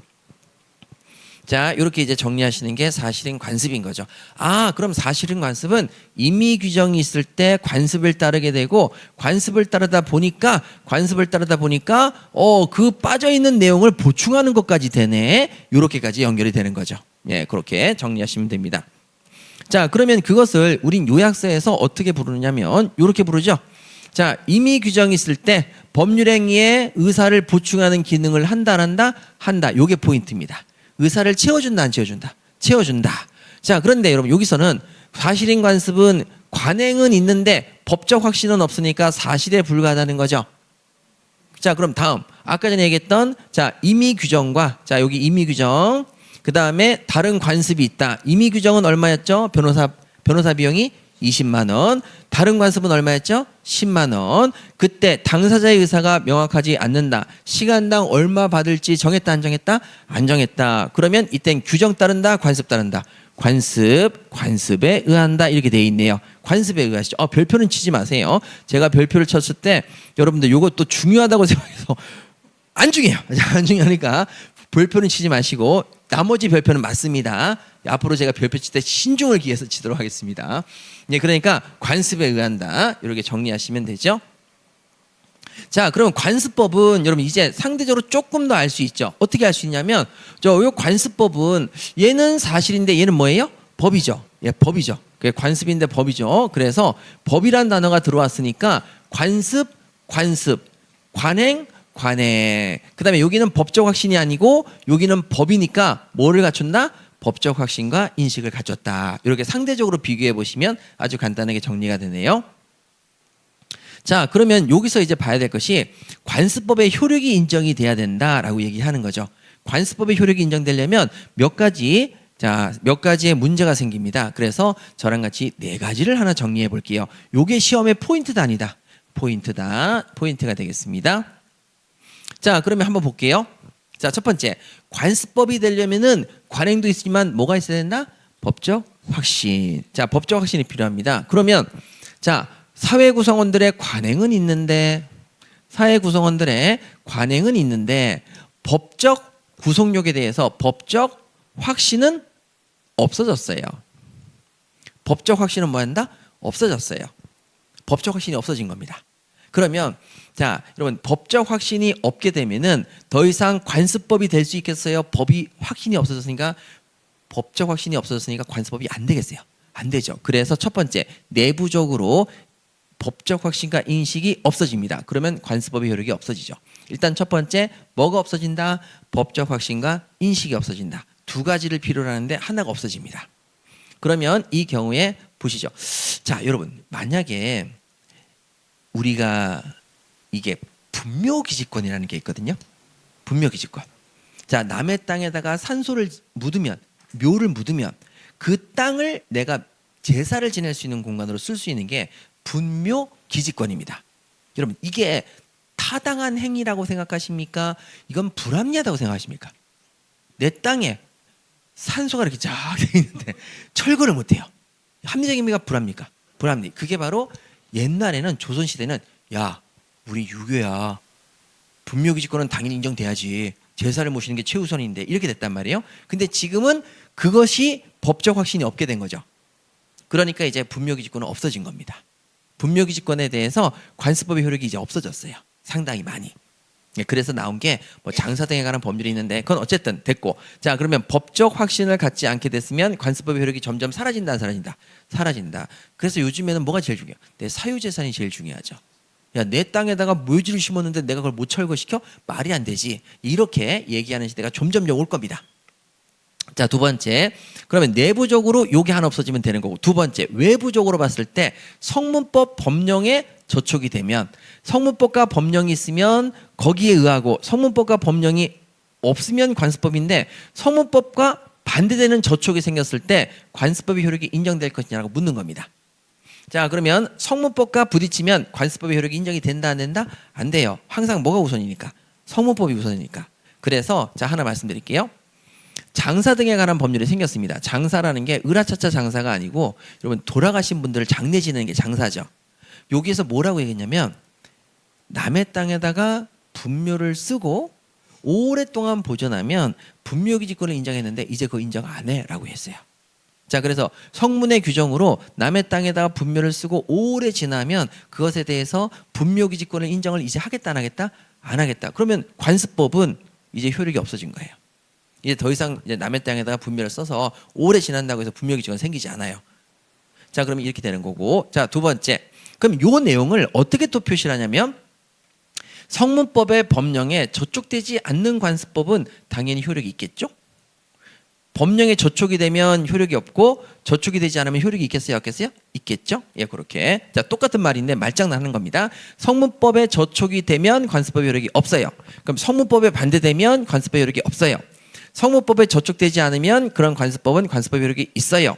자, 이렇게 이제 정리하시는 게 사실인 관습인 거죠. 그럼 사실인 관습은 임의 규정이 있을 때 관습을 따르게 되고 관습을 따르다 보니까 그 빠져 있는 내용을 보충하는 것까지 되네. 이렇게까지 연결이 되는 거죠. 예, 그렇게 정리하시면 됩니다. 자, 그러면 그것을 우린 요약서에서 어떻게 부르냐면 이렇게 부르죠. 자, 임의 규정이 있을 때 법률행위에 의사를 보충하는 기능을 한다, 안 한다? 한다. 요게 포인트입니다. 의사를 채워준다, 안 채워준다? 채워준다. 자, 그런데 여러분 여기서는 사실인 관습은 관행은 있는데 법적 확신은 없으니까 사실에 불과하다는 거죠. 자, 그럼 다음 아까 전에 얘기했던 자, 임의 규정과 자, 여기 임의 규정 그 다음에 다른 관습이 있다. 임의 규정은 얼마였죠? 변호사 비용이 20만 원. 다른 관습은 얼마였죠? 10만 원. 그때 당사자의 의사가 명확하지 않는다. 시간당 얼마 받을지 정했다, 안 정했다? 안 정했다. 그러면 이땐 규정 따른다, 관습 따른다? 관습에 의한다 이렇게 돼 있네요. 관습에 의하시죠. 별표는 치지 마세요. 제가 별표를 쳤을 때 여러분들 이것도 중요하다고 생각해서 안 중요해요. 안 중요하니까 별표는 치지 마시고 나머지 별표는 맞습니다. 앞으로 제가 별표 칠 때 신중을 기해서 치도록 하겠습니다. 네, 그러니까 관습에 의한다 이렇게 정리하시면 되죠. 자, 그럼 관습법은 여러분 이제 상대적으로 조금 더 알 수 있죠. 어떻게 알 수 있냐면 요 관습법은 얘는 사실인데 얘는 뭐예요? 법이죠. 예, 법이죠. 그게 관습인데 법이죠. 그래서 법이란 단어가 들어왔으니까 관습, 관행, 그다음에 여기는 법적 확신이 아니고 여기는 법이니까 뭐를 갖춘다? 법적 확신과 인식을 갖췄다. 이렇게 상대적으로 비교해 보시면 아주 간단하게 정리가 되네요. 자, 그러면 여기서 이제 봐야 될 것이 관습법의 효력이 인정이 돼야 된다라고 얘기하는 거죠. 관습법의 효력이 인정되려면 몇 가지의 문제가 생깁니다. 그래서 저랑 같이 4가지를 하나 정리해 볼게요. 요게 시험의 포인트 단위다. 포인트가 되겠습니다. 자, 그러면 한번 볼게요. 자, 첫 번째, 관습법이 되려면은 관행도 있지만 뭐가 있어야 된다? 법적 확신. 자, 법적 확신이 필요합니다. 그러면 자, 사회 구성원들의 관행은 있는데 법적 구속력에 대해서 법적 확신은 없어졌어요. 법적 확신은 뭐 한다? 없어졌어요. 법적 확신이 없어진 겁니다. 그러면 자, 여러분 법적 확신이 없게 되면은 더 이상 관습법이 될 수 있겠어요? 법이 확신이 없어졌으니까 법적 확신이 없어졌으니까 관습법이 안 되겠어요. 안 되죠. 그래서 첫 번째, 내부적으로 법적 확신과 인식이 없어집니다. 그러면 관습법의 효력이 없어지죠. 일단 첫 번째, 뭐가 없어진다? 법적 확신과 인식이 없어진다. 2가지를 필요로 하는데 하나가 없어집니다. 그러면 이 경우에 보시죠. 자, 여러분 만약에 우리가 이게 분묘기지권이라는 게 있거든요. 분묘기지권. 자, 남의 땅에다가 산소를 묻으면, 묘를 묻으면 그 땅을 내가 제사를 지낼 수 있는 공간으로 쓸 수 있는 게 분묘기지권입니다. 여러분 이게 타당한 행위라고 생각하십니까? 이건 불합리하다고 생각하십니까? 내 땅에 산소가 이렇게 쫙 돼 있는데 철거를 못해요. 합리적입니까? 불합니까? 불합리. 그게 바로 옛날에는 조선시대는 야, 우리 유교야. 분묘기지권은 당연히 인정돼야지. 제사를 모시는 게 최우선인데 이렇게 됐단 말이에요. 근데 지금은 그것이 법적 확신이 없게 된 거죠. 그러니까 이제 분묘기지권은 없어진 겁니다. 분묘기지권에 대해서 관습법의 효력이 이제 없어졌어요. 상당히 많이. 그래서 나온 게 뭐 장사 등에 관한 법률이 있는데 그건 어쨌든 됐고, 자, 그러면 법적 확신을 갖지 않게 됐으면 관습법의 효력이 점점 사라진다, 안 사라진다? 사라진다. 그래서 요즘에는 뭐가 제일 중요해요? 내 사유재산이 제일 중요하죠. 야, 내 땅에다가 묘지를 심었는데 내가 그걸 못 철거시켜? 말이 안 되지. 이렇게 얘기하는 시대가 점점 올 겁니다. 자, 2번째, 그러면 내부적으로 요게 하나 없어지면 되는 거고, 2번째, 외부적으로 봤을 때 성문법 법령에 저촉이 되면, 성문법과 법령이 있으면 거기에 의하고 성문법과 법령이 없으면 관습법인데 성문법과 반대되는 저촉이 생겼을 때 관습법의 효력이 인정될 것이냐고 묻는 겁니다. 자, 그러면 성문법과 부딪히면 관습법의 효력이 인정이 된다, 안 된다? 안 돼요. 항상 뭐가 우선이니까? 성문법이 우선이니까. 그래서 자, 하나 말씀드릴게요. 장사 등에 관한 법률이 생겼습니다. 장사라는 게 으라차차 장사가 아니고 여러분 돌아가신 분들을 장례 지내는 게 장사죠. 여기에서 뭐라고 얘기했냐면 남의 땅에다가 분묘를 쓰고 오랫동안 보존하면 분묘기지권을 인정했는데 이제 그거 인정 안 해라고 했어요. 자, 그래서 성문의 규정으로 남의 땅에다가 분묘를 쓰고 오래 지나면 그것에 대해서 분묘기지권을 인정을 이제 하겠다, 안 하겠다? 안 하겠다. 그러면 관습법은 이제 효력이 없어진 거예요. 이제 더 이상 이제 남의 땅에다가 분묘를 써서 오래 지난다고 해서 분묘기지권 생기지 않아요. 자, 그러면 이렇게 되는 거고, 자, 2번째, 그럼 요 내용을 어떻게 또 표시를 하냐면 성문법의 법령에 저촉되지 않는 관습법은 당연히 효력이 있겠죠. 법령에 저촉이 되면 효력이 없고 저촉이 되지 않으면 효력이 있겠어요, 없겠어요? 있겠죠. 예, 그렇게. 자, 똑같은 말인데 말장난하는 겁니다. 성문법에 저촉이 되면 관습법의 효력이 없어요. 그럼 성문법에 반대되면 관습법의 효력이 없어요. 성문법에 저촉되지 않으면 그런 관습법은 관습법의 효력이 있어요.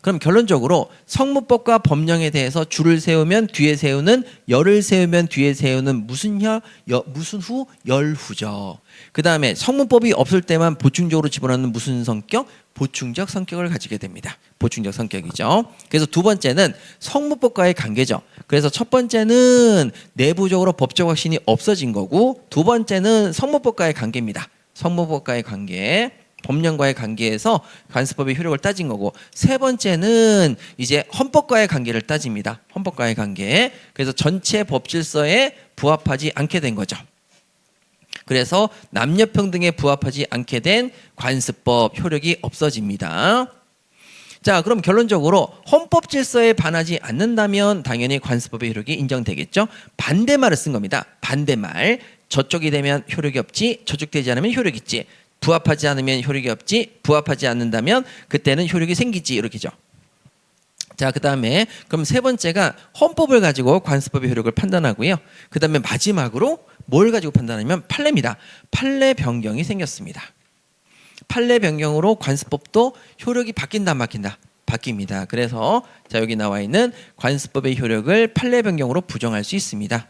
그럼 결론적으로 성문법과 법령에 대해서 줄을 세우면 뒤에 세우는, 열을 세우면 뒤에 세우는 무슨 무슨 후? 열후죠. 그 다음에 성문법이 없을 때만 보충적으로 집어넣는 무슨 성격? 보충적 성격을 가지게 됩니다. 보충적 성격이죠. 그래서 두 번째는 성문법과의 관계죠. 그래서 첫 번째는 내부적으로 법적 확신이 없어진 거고, 두 번째는 성문법과의 관계입니다. 성문법과의 관계, 법령과의 관계에서 관습법의 효력을 따진 거고, 세 번째는 이제 헌법과의 관계를 따집니다. 헌법과의 관계. 그래서 전체 법 질서에 부합하지 않게 된 거죠. 그래서 남녀평등에 부합하지 않게 된 관습법 효력이 없어집니다. 자, 그럼 결론적으로 헌법 질서에 반하지 않는다면 당연히 관습법의 효력이 인정되겠죠. 반대말을 쓴 겁니다. 반대말. 저쪽이 되면 효력이 없지, 저쪽 되지 않으면 효력이 있지. 부합하지 않으면 효력이 없지, 부합하지 않는다면 그때는 효력이 생기지, 이렇게죠. 자, 그 다음에 그럼 세 번째가 헌법을 가지고 관습법의 효력을 판단하고요. 그 다음에 마지막으로 뭘 가지고 판단하냐면 판례입니다. 판례 변경이 생겼습니다. 판례 변경으로 관습법도 효력이 바뀐다 안 바뀐다? 바뀝니다. 그래서 자, 여기 나와 있는 관습법의 효력을 판례 변경으로 부정할 수 있습니다.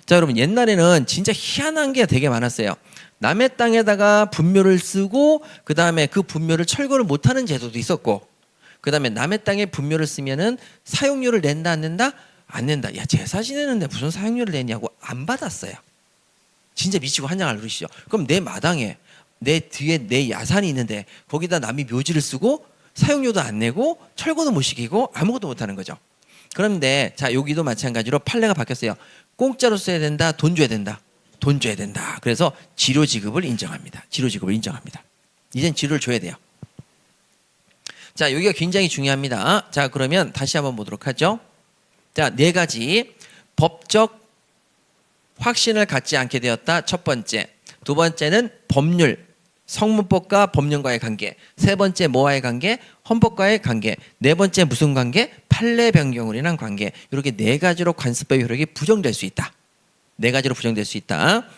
자, 여러분 옛날에는 진짜 희한한 게 되게 많았어요. 남의 땅에다가 분묘를 쓰고 그 다음에 그 분묘를 철거를 못하는 제도도 있었고, 그 다음에 남의 땅에 분묘를 쓰면은 사용료를 낸다 안 낸다? 안 낸다. 야, 제사 지내는데 무슨 사용료를 내냐고 안 받았어요. 진짜 미치고 한장을 누리시죠. 그럼 내 마당에 내 뒤에 내 야산이 있는데 거기다 남이 묘지를 쓰고 사용료도 안 내고 철거도 못 시키고 아무것도 못 하는 거죠. 그런데 자, 여기도 마찬가지로 판례가 바뀌었어요. 공짜로 써야 된다, 돈 줘야 된다. 돈 줘야 된다. 그래서 지료 지급을 인정합니다. 지료 지급을 인정합니다. 이젠 지료를 줘야 돼요. 자, 여기가 굉장히 중요합니다. 자, 그러면 다시 한번 보도록 하죠. 자, 네 가지 법적 확신을 갖지 않게 되었다. 첫 번째. 두 번째는 법률, 성문법과 법령과의 관계. 세 번째 뭐와의 관계? 헌법과의 관계. 네 번째 무슨 관계? 판례 변경으로 인한 관계. 이렇게 네 가지로 관습법의 효력이 부정될 수 있다. 네 가지로 부정될 수 있다.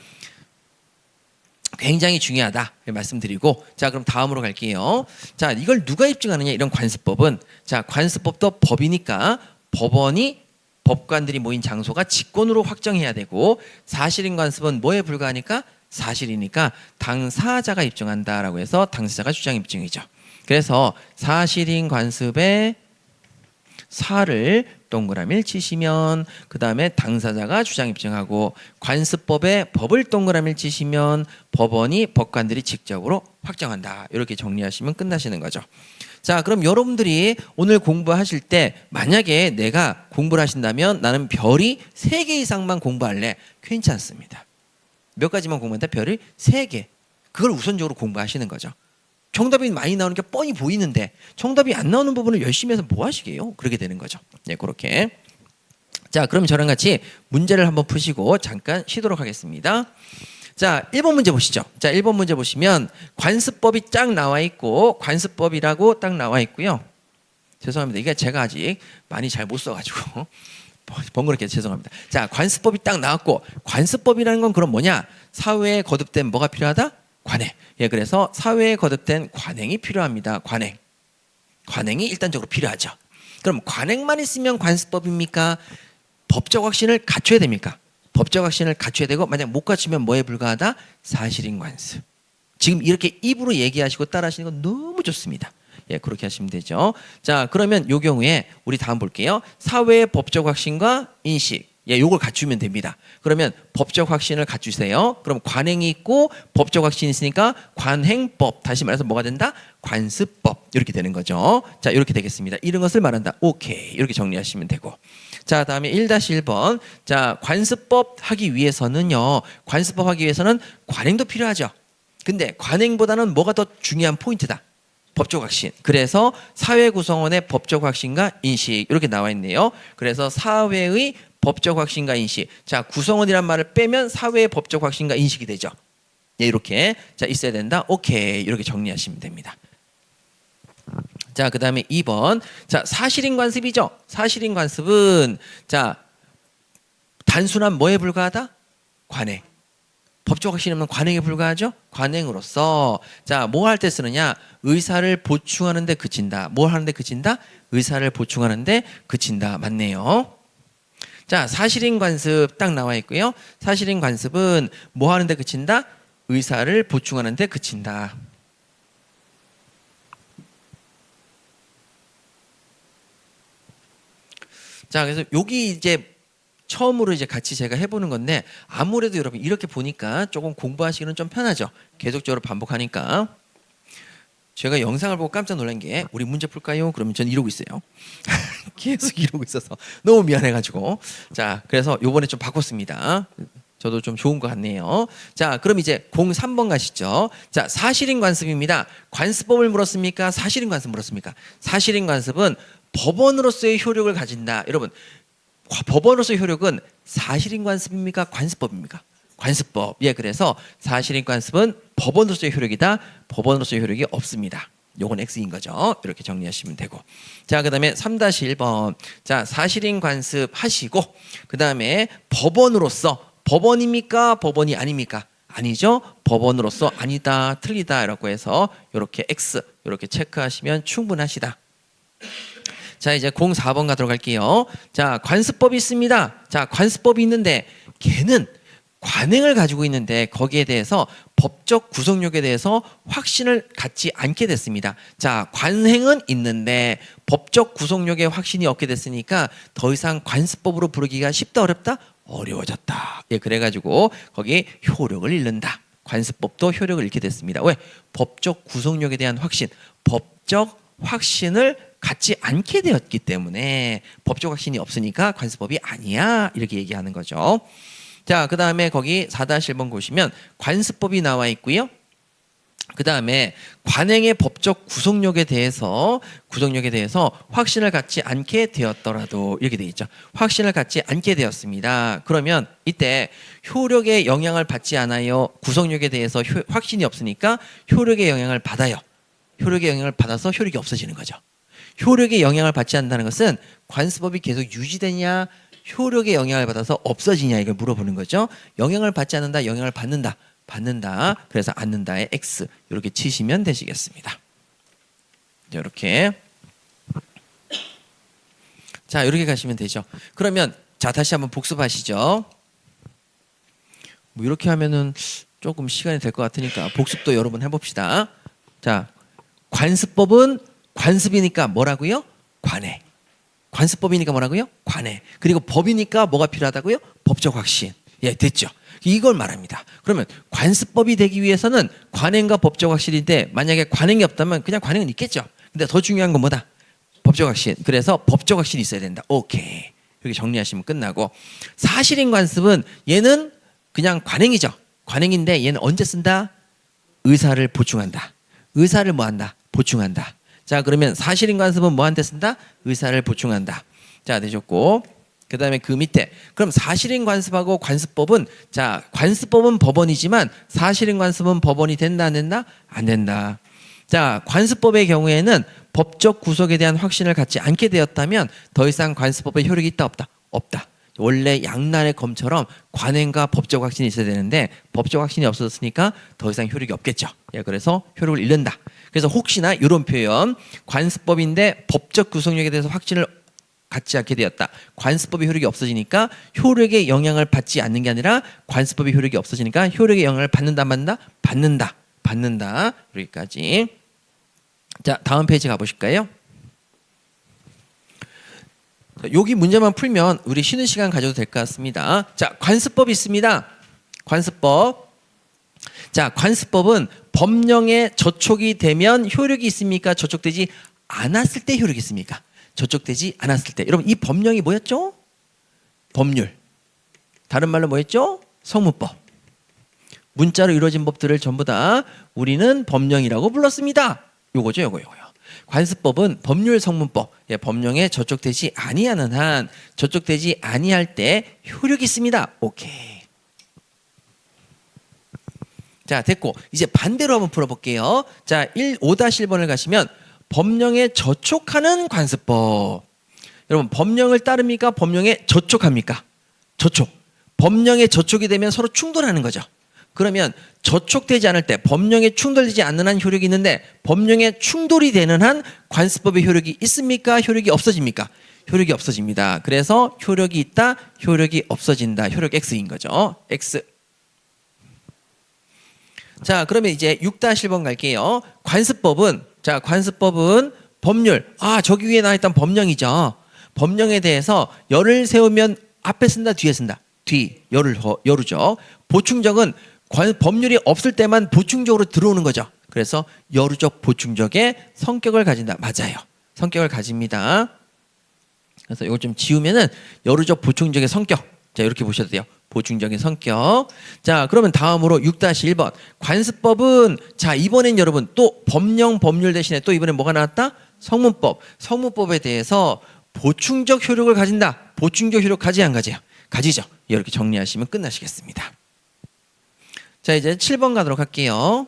굉장히 중요하다 말씀드리고, 자, 그럼 다음으로 갈게요. 자, 이걸 누가 입증하느냐? 이런 관습법은, 자, 관습법도 법이니까 법원이, 법관들이 모인 장소가 직권으로 확정해야 되고, 사실인 관습은 뭐에 불과하니까? 사실이니까 당사자가 입증한다라고 해서 당사자가 주장 입증이죠. 그래서 사실인 관습의 사를 동그라미를 치시면 그 다음에 당사자가 주장 입증하고, 관습법에 법을 동그라미를 치시면 법원이, 법관들이 직접으로 확정한다. 이렇게 정리하시면 끝나시는 거죠. 자, 그럼 여러분들이 오늘 공부하실 때 만약에 내가 공부를 하신다면 나는 별이 3개 이상만 공부할래. 괜찮습니다. 몇 가지만 공부한다? 별이 3개. 그걸 우선적으로 공부하시는 거죠. 정답이 많이 나오는 게 뻔히 보이는데 정답이 안 나오는 부분을 열심히 해서 뭐 하시게요? 그렇게 되는 거죠. 네, 그렇게. 자, 그럼 저랑 같이 문제를 한번 푸시고 잠깐 쉬도록 하겠습니다. 자, 1번 문제 보시죠. 자, 1번 문제 보시면 관습법이 쫙 나와 있고, 관습법이라고 딱 나와 있고요. 죄송합니다. 이게 제가 아직 많이 잘 못 써가지고 번거롭게 죄송합니다. 자, 관습법이 딱 나왔고, 관습법이라는 건 그럼 뭐냐? 사회에 거듭된 뭐가 필요하다? 관행. 예, 그래서 사회에 거듭된 관행이 필요합니다. 관행. 관행이 일단적으로 필요하죠. 그럼 관행만 있으면 관습법입니까? 법적 확신을 갖춰야 됩니까? 법적 확신을 갖춰야 되고, 만약 못 갖추면 뭐에 불과하다? 사실인 관습. 지금 이렇게 입으로 얘기하시고 따라하시는 건 너무 좋습니다. 예, 그렇게 하시면 되죠. 자, 그러면 요 경우에 우리 다음 볼게요. 사회의 법적 확신과 인식. 예, 요걸 갖추면 됩니다. 그러면 법적 확신을 갖추세요. 그럼 관행이 있고 법적 확신이 있으니까 관행법. 다시 말해서 뭐가 된다? 관습법. 이렇게 되는 거죠. 자, 이렇게 되겠습니다. 이런 것을 말한다. 오케이. 이렇게 정리하시면 되고. 자, 다음에 1-1번. 자, 관습법 하기 위해서는요. 관습법 하기 위해서는 관행도 필요하죠. 근데 관행보다는 뭐가 더 중요한 포인트다? 법적 확신. 그래서 사회 구성원의 법적 확신과 인식. 이렇게 나와 있네요. 그래서 사회의 법적 확신과 인식. 자, 구성원이란 말을 빼면 사회의 법적 확신과 인식이 되죠. 예, 이렇게. 자, 있어야 된다. 오케이. 이렇게 정리하시면 됩니다. 자, 그 다음에 2번. 자, 사실인 관습이죠. 사실인 관습은, 자, 단순한 뭐에 불과하다? 관행. 법적 확신이 없는 관행에 불과하죠. 관행으로서 자, 뭐 할 때 쓰느냐? 의사를 보충하는 데 그친다. 뭘 하는 데 그친다? 의사를 보충하는 데 그친다. 맞네요. 자, 사실인 관습 딱 나와 있고요. 사실인 관습은 뭐 하는 데 그친다? 의사를 보충하는 데 그친다. 자, 그래서 여기 이제 처음으로 이제 같이 제가 해보는 건데 아무래도 여러분 이렇게 보니까 조금 공부하시기는 좀 편하죠. 계속적으로 반복하니까. 제가 영상을 보고 깜짝 놀란 게 우리 문제 풀까요? 그러면 전 이러고 있어요. 계속 이러고 있어서 너무 미안해가지고. 자, 그래서 요번에 좀 바꿨습니다. 저도 좀 좋은 것 같네요. 자, 그럼 이제 03번 가시죠. 자, 사실인 관습입니다. 관습법을 물었습니까? 사실인 관습 물었습니까? 사실인 관습은 법원으로서의 효력을 가진다. 여러분, 법원으로서의 효력은 사실인 관습입니까? 관습법입니까? 관습법. 예, 그래서 사실인 관습은 법원으로서의 효력이다. 법원으로서의 효력이 없습니다. 요건 X인 거죠. 이렇게 정리하시면 되고. 자, 그 다음에 3-1번. 자, 사실인 관습 하시고, 그 다음에 법원으로서, 법원입니까? 법원이 아닙니까? 아니죠. 법원으로서 아니다, 틀리다 이라고 해서 이렇게 X 이렇게 체크하시면 충분하시다. 자, 이제 04번 가도록 할게요. 자, 관습법이 있습니다. 자, 관습법이 있는데 걔는 관행을 가지고 있는데 거기에 대해서 법적 구속력에 대해서 확신을 갖지 않게 됐습니다. 자, 관행은 있는데 법적 구속력에 확신이 없게 됐으니까 더 이상 관습법으로 부르기가 쉽다 어렵다? 어려워졌다. 예, 그래가지고 거기 효력을 잃는다. 관습법도 효력을 잃게 됐습니다. 왜? 법적 구속력에 대한 확신, 법적 확신을 갖지 않게 되었기 때문에 법적 확신이 없으니까 관습법이 아니야 이렇게 얘기하는 거죠. 자, 그 다음에 거기 4-1번 보시면 관습법이 나와 있고요. 그 다음에 관행의 법적 구속력에 대해서 확신을 갖지 않게 되었더라도 이렇게 돼 있죠. 확신을 갖지 않게 되었습니다. 그러면 이때 효력의 영향을 받지 않아요. 구속력에 대해서 확신이 없으니까 효력의 영향을 받아요. 효력의 영향을 받아서 효력이 없어지는 거죠. 효력의 영향을 받지 않는다는 것은 관습법이 계속 유지되냐, 효력의 영향을 받아서 없어지냐 이걸 물어보는 거죠. 영향을 받지 않는다, 영향을 받는다. 그래서 않는다의 X 이렇게 치시면 되시겠습니다. 이렇게. 자, 이렇게 가시면 되죠. 그러면 자, 다시 한번 복습하시죠. 뭐 이렇게 하면은 조금 시간이 될 것 같으니까 복습도 여러 번 해봅시다. 자, 관습법은 관습이니까 뭐라고요? 관해. 관습법이니까 뭐라고요? 관해. 그리고 법이니까 뭐가 필요하다고요? 법적 확신. 예, 됐죠. 이걸 말합니다. 그러면 관습법이 되기 위해서는 관행과 법적 확신인데 만약에 관행이 없다면 그냥 관행은 있겠죠. 근데 더 중요한 건 뭐다? 법적 확신. 그래서 법적 확신이 있어야 된다. 오케이. 이렇게 정리하시면 끝나고. 사실인 관습은 얘는 그냥 관행이죠. 관행인데 얘는 언제 쓴다? 의사를 보충한다. 의사를 뭐 한다? 보충한다. 자, 그러면 사실인 관습은 뭐한테 쓴다? 의사를 보충한다. 자, 되셨고. 그 다음에 그 밑에 그럼 사실인 관습하고 관습법은 자, 관습법은 법원이지만 사실인 관습은 법원이 된다 안 된다? 안 된다. 자, 관습법의 경우에는 법적 구속에 대한 확신을 갖지 않게 되었다면 더 이상 관습법의 효력이 있다 없다? 없다. 원래 양날의 검처럼 관행과 법적 확신이 있어야 되는데 법적 확신이 없어졌으니까 더 이상 효력이 없겠죠. 예, 그래서 효력을 잃는다. 그래서 혹시나 이런 표현 관습법인데 법적 구속력에 대해서 확신을 갖지 않게 되었다. 관습법의 효력이 없어지니까 효력의 영향을 받지 않는 게 아니라 관습법의 효력이 없어지니까 효력의 영향을 받는다 받는다? 받는다. 여기까지. 자, 다음 페이지 가보실까요? 자, 여기 문제만 풀면 우리 쉬는 시간 가져도 될 것 같습니다. 자, 관습법이 있습니다. 관습법. 자, 관습법은 법령에 저촉이 되면 효력이 있습니까? 저촉되지 않았을 때 효력이 있습니까? 저촉되지 않았을 때. 여러분, 이 법령이 뭐였죠? 법률. 다른 말로 뭐였죠? 성문법. 문자로 이루어진 법들을 전부 다 우리는 법령이라고 불렀습니다. 요거죠. 관습법은 법률 성문법. 예, 법령에 저촉되지 아니하는 한, 저촉되지 아니할 때 효력이 있습니다. 오케이. 자, 됐고 이제 반대로 한번 풀어볼게요. 자, 5-1번을 가시면 법령에 저촉하는 관습법. 여러분, 법령을 따릅니까? 법령에 저촉합니까? 저촉. 법령에 저촉이 되면 서로 충돌하는 거죠. 그러면 저촉되지 않을 때 법령에 충돌되지 않는 한 효력이 있는데 법령에 충돌이 되는 한 관습법의 효력이 있습니까? 효력이 없어집니까? 효력이 없어집니다. 그래서 효력이 있다, 효력이 없어진다. 효력 X인 거죠. X. 자, 그러면 이제 6-1번 갈게요. 관습법은, 자, 관습법은 법률. 아, 저기 위에 나와있던 법령이죠. 법령에 대해서 열을 세우면 앞에 쓴다, 뒤에 쓴다. 뒤, 열우죠. 보충적은 법률이 없을 때만 보충적으로 들어오는 거죠. 그래서 열우적 보충적의 성격을 가진다. 맞아요. 성격을 가집니다. 그래서 이거 좀 지우면은 열우적 보충적의 성격. 자, 이렇게 보셔도 돼요. 보충적인 성격. 자, 그러면 다음으로 6-1번. 관습법은, 자, 이번엔 여러분 또 법령, 법률 대신에 또 이번에 뭐가 나왔다? 성문법. 성문법에 대해서 보충적 효력을 가진다. 보충적 효력 가지 안 가지요? 가지죠. 이렇게 정리하시면 끝나시겠습니다. 자, 이제 7번 가도록 할게요.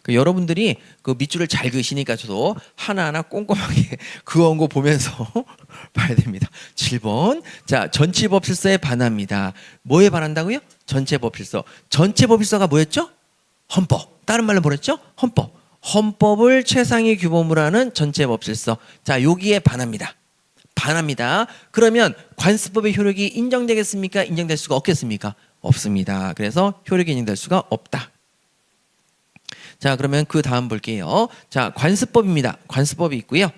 여러분들이 그 밑줄을 잘 그으시니까 저도 하나하나 꼼꼼하게 그어온 거 보면서 봐야 됩니다. 7번. 자, 전치법실서에 반합니다. 뭐에 반한다고요? 전체법실서. 전체법실서가 뭐였죠? 헌법. 다른 말로 뭐랬죠? 헌법. 헌법을 최상위 규범으로 하는 전체법실서. 자, 여기에 반합니다. 반합니다. 그러면 관습법의 효력이 인정되겠습니까? 인정될 수가 없겠습니까? 없습니다. 그래서 효력이 인정될 수가 없다. 자, 그러면 그 다음 볼게요. 자, 관습법입니다. 관습법이 있고요.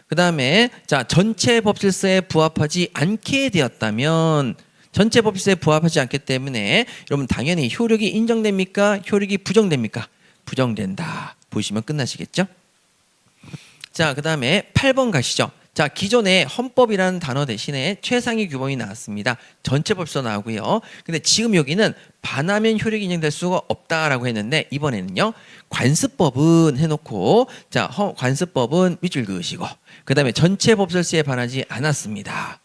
그 다음에 자, 전체 법질서에 부합하지 않게 되었다면, 전체 법질서에 부합하지 않기 때문에 여러분 당연히 효력이 인정됩니까? 효력이 부정됩니까? 부정된다. 보시면 끝나시겠죠? 자, 그 다음에 8번 가시죠. 자, 기존에 헌법이라는 단어 대신에 최상위 규범이 나왔습니다. 전체 법서 나오고요. 근데 지금 여기는 반하면 효력이 인정될 수가 없다라고 했는데 이번에는요. 관습법은 해놓고 자, 관습법은 밑줄 그으시고 그 다음에 전체 법설시에 반하지 않았습니다.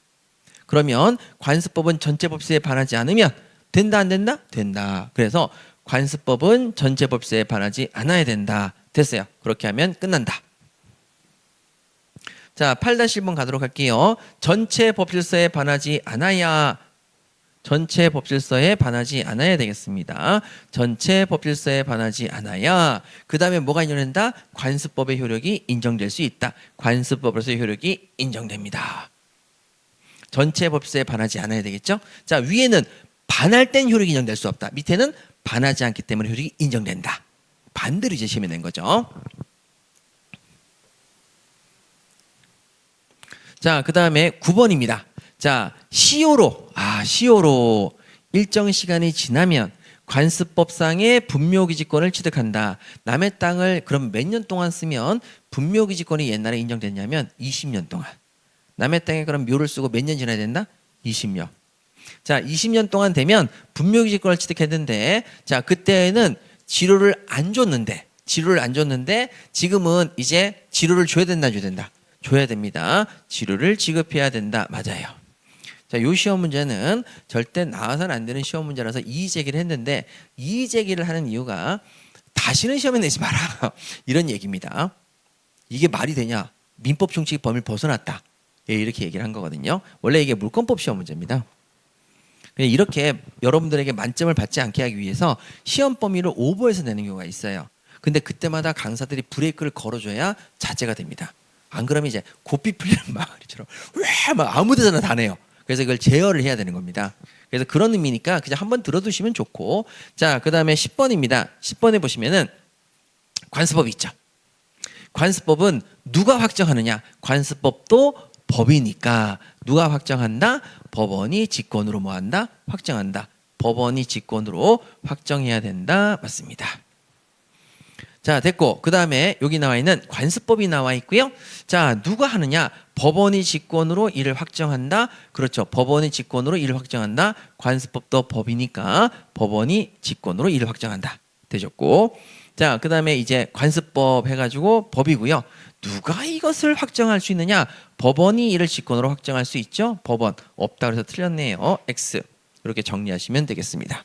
그러면 관습법은 전체 법설시에 반하지 않으면 된다 안 된다? 된다. 그래서 관습법은 전체 법설시에 반하지 않아야 된다. 됐어요. 그렇게 하면 끝난다. 자, 8-1번 가도록 할게요. 전체 법질서에 반하지 않아야, 전체 법질서에 반하지 않아야 되겠습니다. 전체 법질서에 반하지 않아야, 그 다음에 뭐가 인정된다? 관습법의 효력이 인정될 수 있다. 관습법에서의 효력이 인정됩니다. 전체 법질서에 반하지 않아야 되겠죠? 자, 위에는 반할 땐 효력이 인정될 수 없다. 밑에는 반하지 않기 때문에 효력이 인정된다. 반대로 이제 시험이 낸 거죠. 자, 그 다음에 9번입니다. 자, 시효로 일정 시간이 지나면 관습법상의 분묘기지권을 취득한다. 남의 땅을 그럼 몇 년 동안 쓰면 분묘기지권이 옛날에 인정됐냐면 20년 동안. 남의 땅에 그럼 묘를 쓰고 몇 년 지나야 된다? 20년. 자, 20년 동안 되면 분묘기지권을 취득했는데, 자, 그때는 지료를 안 줬는데 지금은 이제 지료를 줘야 된다, 줘야 된다. 줘야 됩니다. 지료를 지급해야 된다. 맞아요. 자, 요 시험 문제는 절대 나와서는 안 되는 시험 문제라서 이의 제기를 했는데 이의 제기를 하는 이유가 다시는 시험에 내지 마라. 이런 얘기입니다. 이게 말이 되냐? 민법 총칙 범위를 벗어났다. 예, 이렇게 얘기를 한 거거든요. 원래 이게 물권법 시험 문제입니다. 이렇게 여러분들에게 만점을 받지 않게 하기 위해서 시험 범위를 오버해서 내는 경우가 있어요. 근데 그때마다 강사들이 브레이크를 걸어줘야 자제가 됩니다. 안 그러면 이제 고삐 풀리는 마을이처럼 왜 막 아무 데서나 다 내요. 그래서 이걸 제어를 해야 되는 겁니다. 그래서 그런 의미니까 그냥 한번 들어두시면 좋고. 자, 그 다음에 10번입니다. 10번에 보시면은 관습법이 있죠. 관습법은 누가 확정하느냐? 관습법도 법이니까 누가 확정한다? 법원이 직권으로 뭐한다? 확정한다. 법원이 직권으로 확정해야 된다. 맞습니다. 자, 됐고 그 다음에 여기 나와 있는 관습법이 나와 있고요. 자, 누가 하느냐? 법원이 직권으로 이를 확정한다. 그렇죠. 법원이 직권으로 이를 확정한다. 관습법도 법이니까 법원이 직권으로 이를 확정한다. 되셨고, 자, 그 다음에 이제 관습법 해가지고 법이고요. 누가 이것을 확정할 수 있느냐? 법원이 이를 직권으로 확정할 수 있죠. 법원 없다 그래서 틀렸네요. X 이렇게 정리하시면 되겠습니다.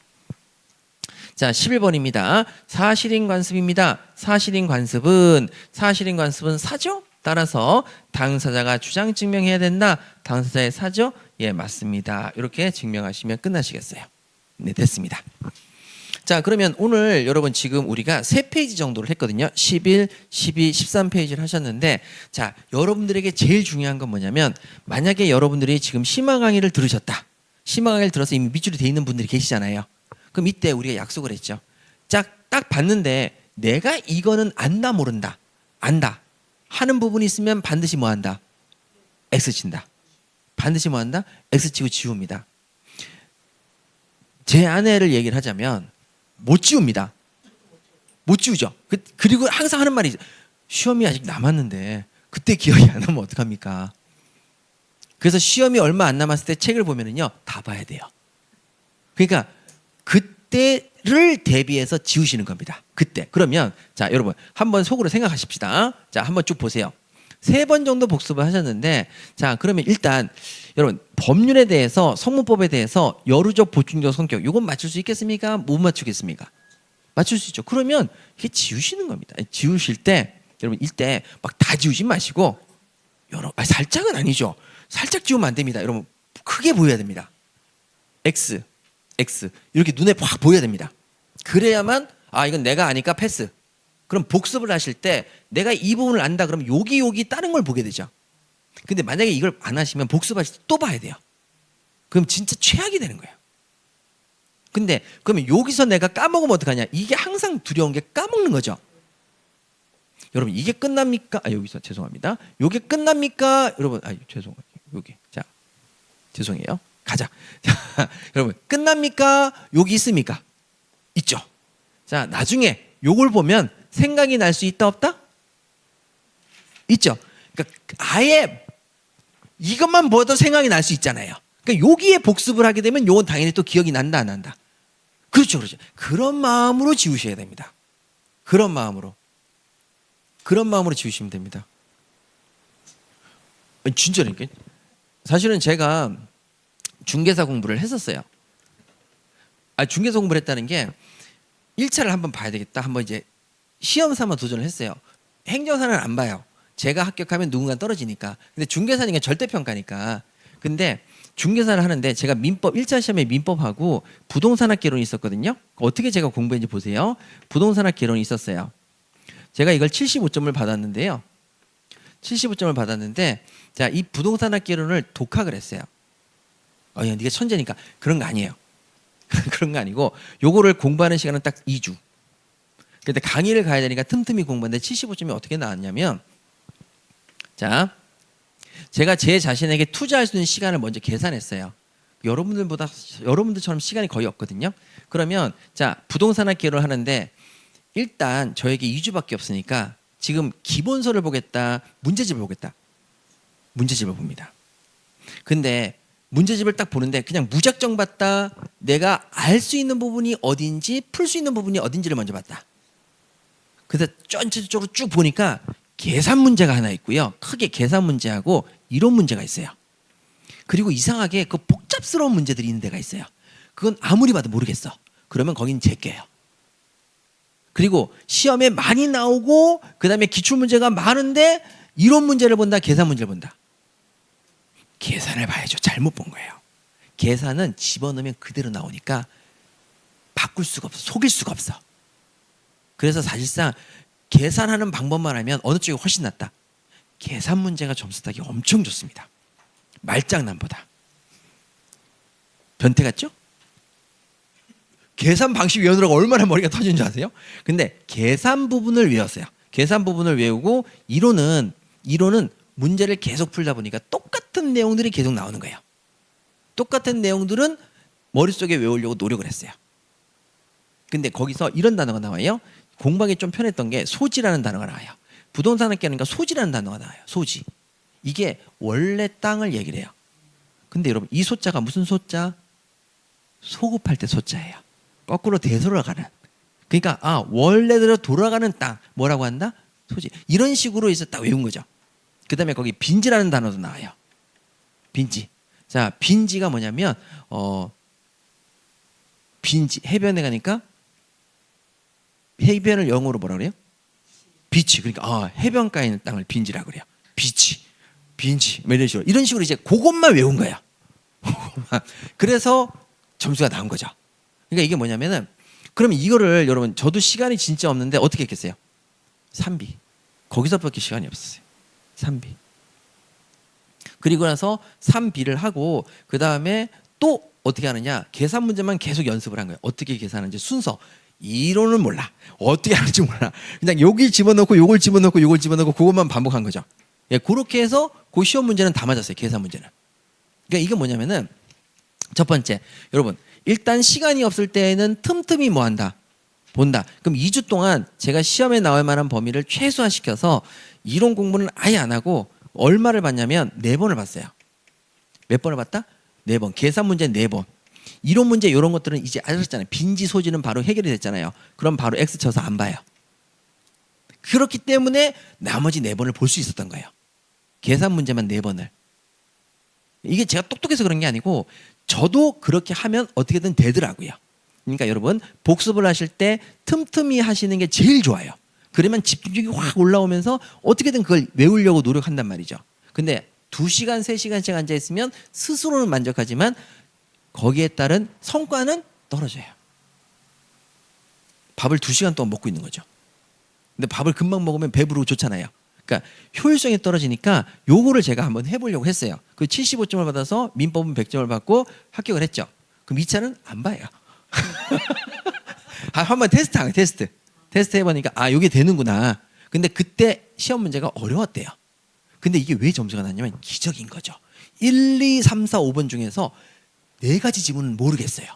자, 11번입니다. 사실인 관습입니다. 사실인 관습은 사죠? 따라서 당사자가 주장 증명해야 된다. 당사자의 사죠? 예, 맞습니다. 이렇게 증명하시면 끝나시겠어요. 네, 됐습니다. 자, 그러면 오늘 여러분 지금 우리가 3페이지 정도를 했거든요. 11, 12, 13페이지를 하셨는데, 자, 여러분들에게 제일 중요한 건 뭐냐면, 만약에 여러분들이 지금 심화 강의를 들으셨다. 심화 강의를 들어서 이미 밑줄이 돼 있는 분들이 계시잖아요. 그럼 이때 우리가 약속을 했죠. 자, 딱 봤는데 내가 이거는 안다 모른다. 안다 하는 부분이 있으면 반드시 뭐 한다? X 친다. 반드시 뭐 한다? X 치고 지웁니다. 제 아내를 얘기를 하자면 못 지웁니다. 못 지우죠. 그리고 항상 하는 말이 시험이 아직 남았는데 그때 기억이 안 나면 어떡합니까? 그래서 시험이 얼마 안 남았을 때 책을 보면은요 다 봐야 돼요. 그러니까 그때를 대비해서 지우시는 겁니다. 그때. 그러면 자 여러분 한번 속으로 생각하십시다. 자 한번 쭉 보세요. 3번 정도 복습을 하셨는데 자 그러면 일단 여러분 법률에 대해서 성문법에 대해서 여루적 보충적 성격 이건 맞출 수 있겠습니까? 못 맞추겠습니까? 맞출 수 있죠. 그러면 이게 지우시는 겁니다. 지우실 때 여러분 이때 막 다 지우지 마시고 살짝은 아니죠. 살짝 지우면 안 됩니다. 여러분 크게 보여야 됩니다. X 이렇게 눈에 확 보여야 됩니다. 그래야만 아 이건 내가 아니까 패스. 그럼 복습을 하실 때 내가 이 부분을 안다 그러면 여기 다른 걸 보게 되죠. 근데 만약에 이걸 안 하시면 복습하실 때 또 봐야 돼요. 그럼 진짜 최악이 되는 거예요. 근데 그러면 여기서 내가 까먹으면 어떡하냐? 이게 항상 두려운 게 까먹는 거죠. 여러분 이게 끝납니까? 아 여기서 죄송합니다. 이게 끝납니까? 여러분 죄송해요. 여기 자 죄송해요. 가자. 자, 여러분 끝납니까? 여기 있습니까? 있죠. 자 나중에 요걸 보면 생각이 날 수 있다 없다? 있죠. 그러니까 아예 이것만 봐도 생각이 날 수 있잖아요. 그러니까 여기에 복습을 하게 되면 요건 당연히 또 기억이 난다 안 난다. 그렇죠. 그런 마음으로 지우셔야 됩니다. 그런 마음으로 지우시면 됩니다. 진짜니까. 사실은 제가 중개사 공부를 했었어요. 중개사 공부를 했다는 게 1차를 한번 봐야 되겠다. 한번 이제 시험 삼아 도전을 했어요. 행정사는 안 봐요. 제가 합격하면 누군가 떨어지니까. 근데 중개사니까 절대평가니까. 근데 중개사를 하는데 제가 민법 1차 시험에 민법하고 부동산학개론이 있었거든요. 어떻게 제가 공부했는지 보세요. 부동산학개론이 있었어요. 제가 이걸 75점을 받았는데요. 75점을 받았는데 자, 이 부동산학개론을 독학을 했어요. 야, 네가 천재니까. 그런 거 아니에요. 그런 거 아니고 요거를 공부하는 시간은 딱 2주. 근데 강의를 가야 되니까 틈틈이 공부하는데 75점이 어떻게 나왔냐면 자 제가 제 자신에게 투자할 수 있는 시간을 먼저 계산했어요. 여러분들처럼 시간이 거의 없거든요. 그러면 자 부동산학개론을 하는데 일단 저에게 2주밖에 없으니까 지금 기본서를 보겠다, 문제집을 보겠다. 문제집을 봅니다. 근데 문제집을 딱 보는데 그냥 무작정 봤다. 내가 알 수 있는 부분이 어딘지 풀 수 있는 부분이 어딘지를 먼저 봤다. 그래서 전체적으로 쭉 보니까 계산 문제가 하나 있고요. 크게 계산 문제하고 이론 문제가 있어요. 그리고 이상하게 그 복잡스러운 문제들이 있는 데가 있어요. 그건 아무리 봐도 모르겠어. 그러면 거긴 제껴요. 그리고 시험에 많이 나오고 그다음에 기출문제가 많은데 이론 문제를 본다, 계산 문제를 본다. 계산을 봐야죠. 잘못 본 거예요. 계산은 집어넣으면 그대로 나오니까 바꿀 수가 없어. 속일 수가 없어. 그래서 사실상 계산하는 방법만 하면 어느 쪽이 훨씬 낫다. 계산 문제가 점수 따기 엄청 좋습니다. 말장난보다. 변태 같죠? 계산 방식 외우느라고 얼마나 머리가 터지는 줄 아세요? 근데 계산 부분을 외웠어요. 계산 부분을 외우고 이론은 문제를 계속 풀다 보니까 똑같은 내용들이 계속 나오는 거예요. 똑같은 내용들은 머릿속에 외우려고 노력을 했어요. 근데 거기서 이런 단어가 나와요. 공부하기 좀 편했던 게 소지라는 단어가 나와요. 부동산학개론이니까 소지라는 단어가 나와요. 소지. 이게 원래 땅을 얘기를 해요. 근데 여러분 이 소자가 무슨 소자? 소급할 때 소자예요. 거꾸로 되돌아가는. 그러니까 원래대로 돌아가는 땅 뭐라고 한다? 소지. 이런 식으로 해서 딱 외운 거죠. 그 다음에 거기 빈지라는 단어도 나와요. 빈지. 자, 빈지가 뭐냐면 빈지 해변에 가니까 해변을 영어로 뭐라 그래요? 비치. 그러니까 해변가에 있는 땅을 빈지라고 그래요. 비치, 빈지, 뭐 이런 식으로 이제 그것만 외운 거야. 그래서 점수가 나온 거죠. 그러니까 이게 뭐냐면은 그러면 이거를 여러분 저도 시간이 진짜 없는데 어떻게 했겠어요? 3비. 거기서밖에 시간이 없었어요. 3비. 그리고 나서 3비를 하고 그 다음에 또 어떻게 하느냐? 계산 문제만 계속 연습을 한 거예요. 어떻게 계산하는지 순서. 이론은 몰라. 어떻게 하는지 몰라. 그냥 여기 집어넣고 요걸 집어넣고 요걸 집어넣고 그것만 반복한 거죠. 예, 그렇게 해서 그 시험 문제는 다 맞았어요. 계산 문제는. 그러니까 이게 뭐냐면은 첫 번째, 여러분 일단 시간이 없을 때에는 틈틈이 뭐 한다? 본다. 그럼 2주 동안 제가 시험에 나올 만한 범위를 최소화시켜서 이론 공부는 아예 안 하고 얼마를 봤냐면 4번을 봤어요. 몇 번을 봤다? 4번. 계산 문제 4번. 이론 문제 이런 것들은 이제 아셨잖아요. 빈지 소지는 바로 해결이 됐잖아요. 그럼 바로 X 쳐서 안 봐요. 그렇기 때문에 나머지 4번을 볼 수 있었던 거예요. 계산 문제만 4번을. 이게 제가 똑똑해서 그런 게 아니고 저도 그렇게 하면 어떻게든 되더라고요. 그러니까 여러분 복습을 하실 때 틈틈이 하시는 게 제일 좋아요. 그러면 집중력이 확 올라오면서 어떻게든 그걸 외우려고 노력한단 말이죠. 근데 2시간, 3시간씩 앉아있으면 스스로는 만족하지만 거기에 따른 성과는 떨어져요. 밥을 2시간 동안 먹고 있는 거죠. 근데 밥을 금방 먹으면 배부르고 좋잖아요. 그러니까 효율성이 떨어지니까 요거를 제가 한번 해보려고 했어요. 그 75점을 받아서 민법은 100점을 받고 합격을 했죠. 그럼 2차는 안 봐요. 한번 테스트 해보니까 아 요게 되는구나. 근데 그때 시험 문제가 어려웠대요. 근데 이게 왜 점수가 났냐면 기적인 거죠. 1, 2, 3, 4, 5번 중에서 4가지 지문은 모르겠어요.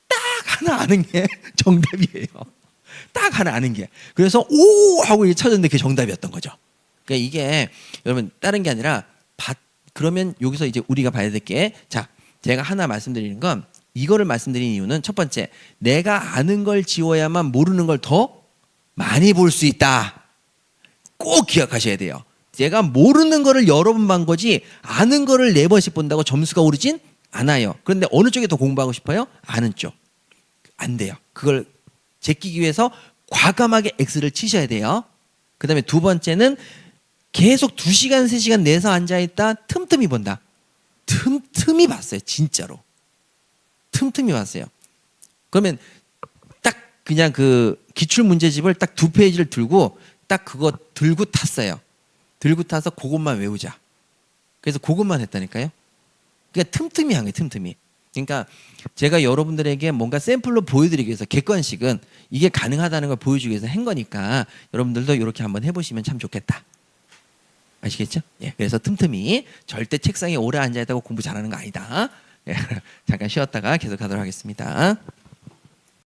딱 하나 아는 게 정답이에요. 딱 하나 아는 게. 그래서 오 하고 찾았는데 그게 정답이었던 거죠. 그러니까 이게 여러분 다른 게 아니라 그러면 여기서 이제 우리가 봐야 될 게 자 제가 하나 말씀드리는 건 이거를 말씀드리는 이유는 첫 번째 내가 아는 걸 지워야만 모르는 걸 더 많이 볼 수 있다. 꼭 기억하셔야 돼요. 제가 모르는 거를 여러 번 본 거지 아는 거를 4번씩 본다고 점수가 오르진 않아요. 그런데 어느 쪽에 더 공부하고 싶어요? 아는 쪽. 안 돼요. 그걸 제끼기 위해서 과감하게 X를 치셔야 돼요. 그 다음에 두 번째는 계속 2시간, 3시간 내서 앉아있다 틈틈이 본다. 틈틈이 봤어요. 진짜로. 틈틈이 봤어요. 그러면 딱 그냥 그 기출문제집을 딱 2페이지를 들고 딱 그거 들고 탔어요. 들고 타서 그것만 외우자. 그래서 그것만 했다니까요. 그러니까 틈틈이 한 거예요. 틈틈이. 그러니까 제가 여러분들에게 뭔가 샘플로 보여드리기 위해서 객관식은 이게 가능하다는 걸 보여주기 위해서 한 거니까 여러분들도 이렇게 한번 해보시면 참 좋겠다. 아시겠죠? 예, 그래서 틈틈이 절대 책상에 오래 앉아있다고 공부 잘하는 거 아니다. 예, 잠깐 쉬었다가 계속하도록 하겠습니다.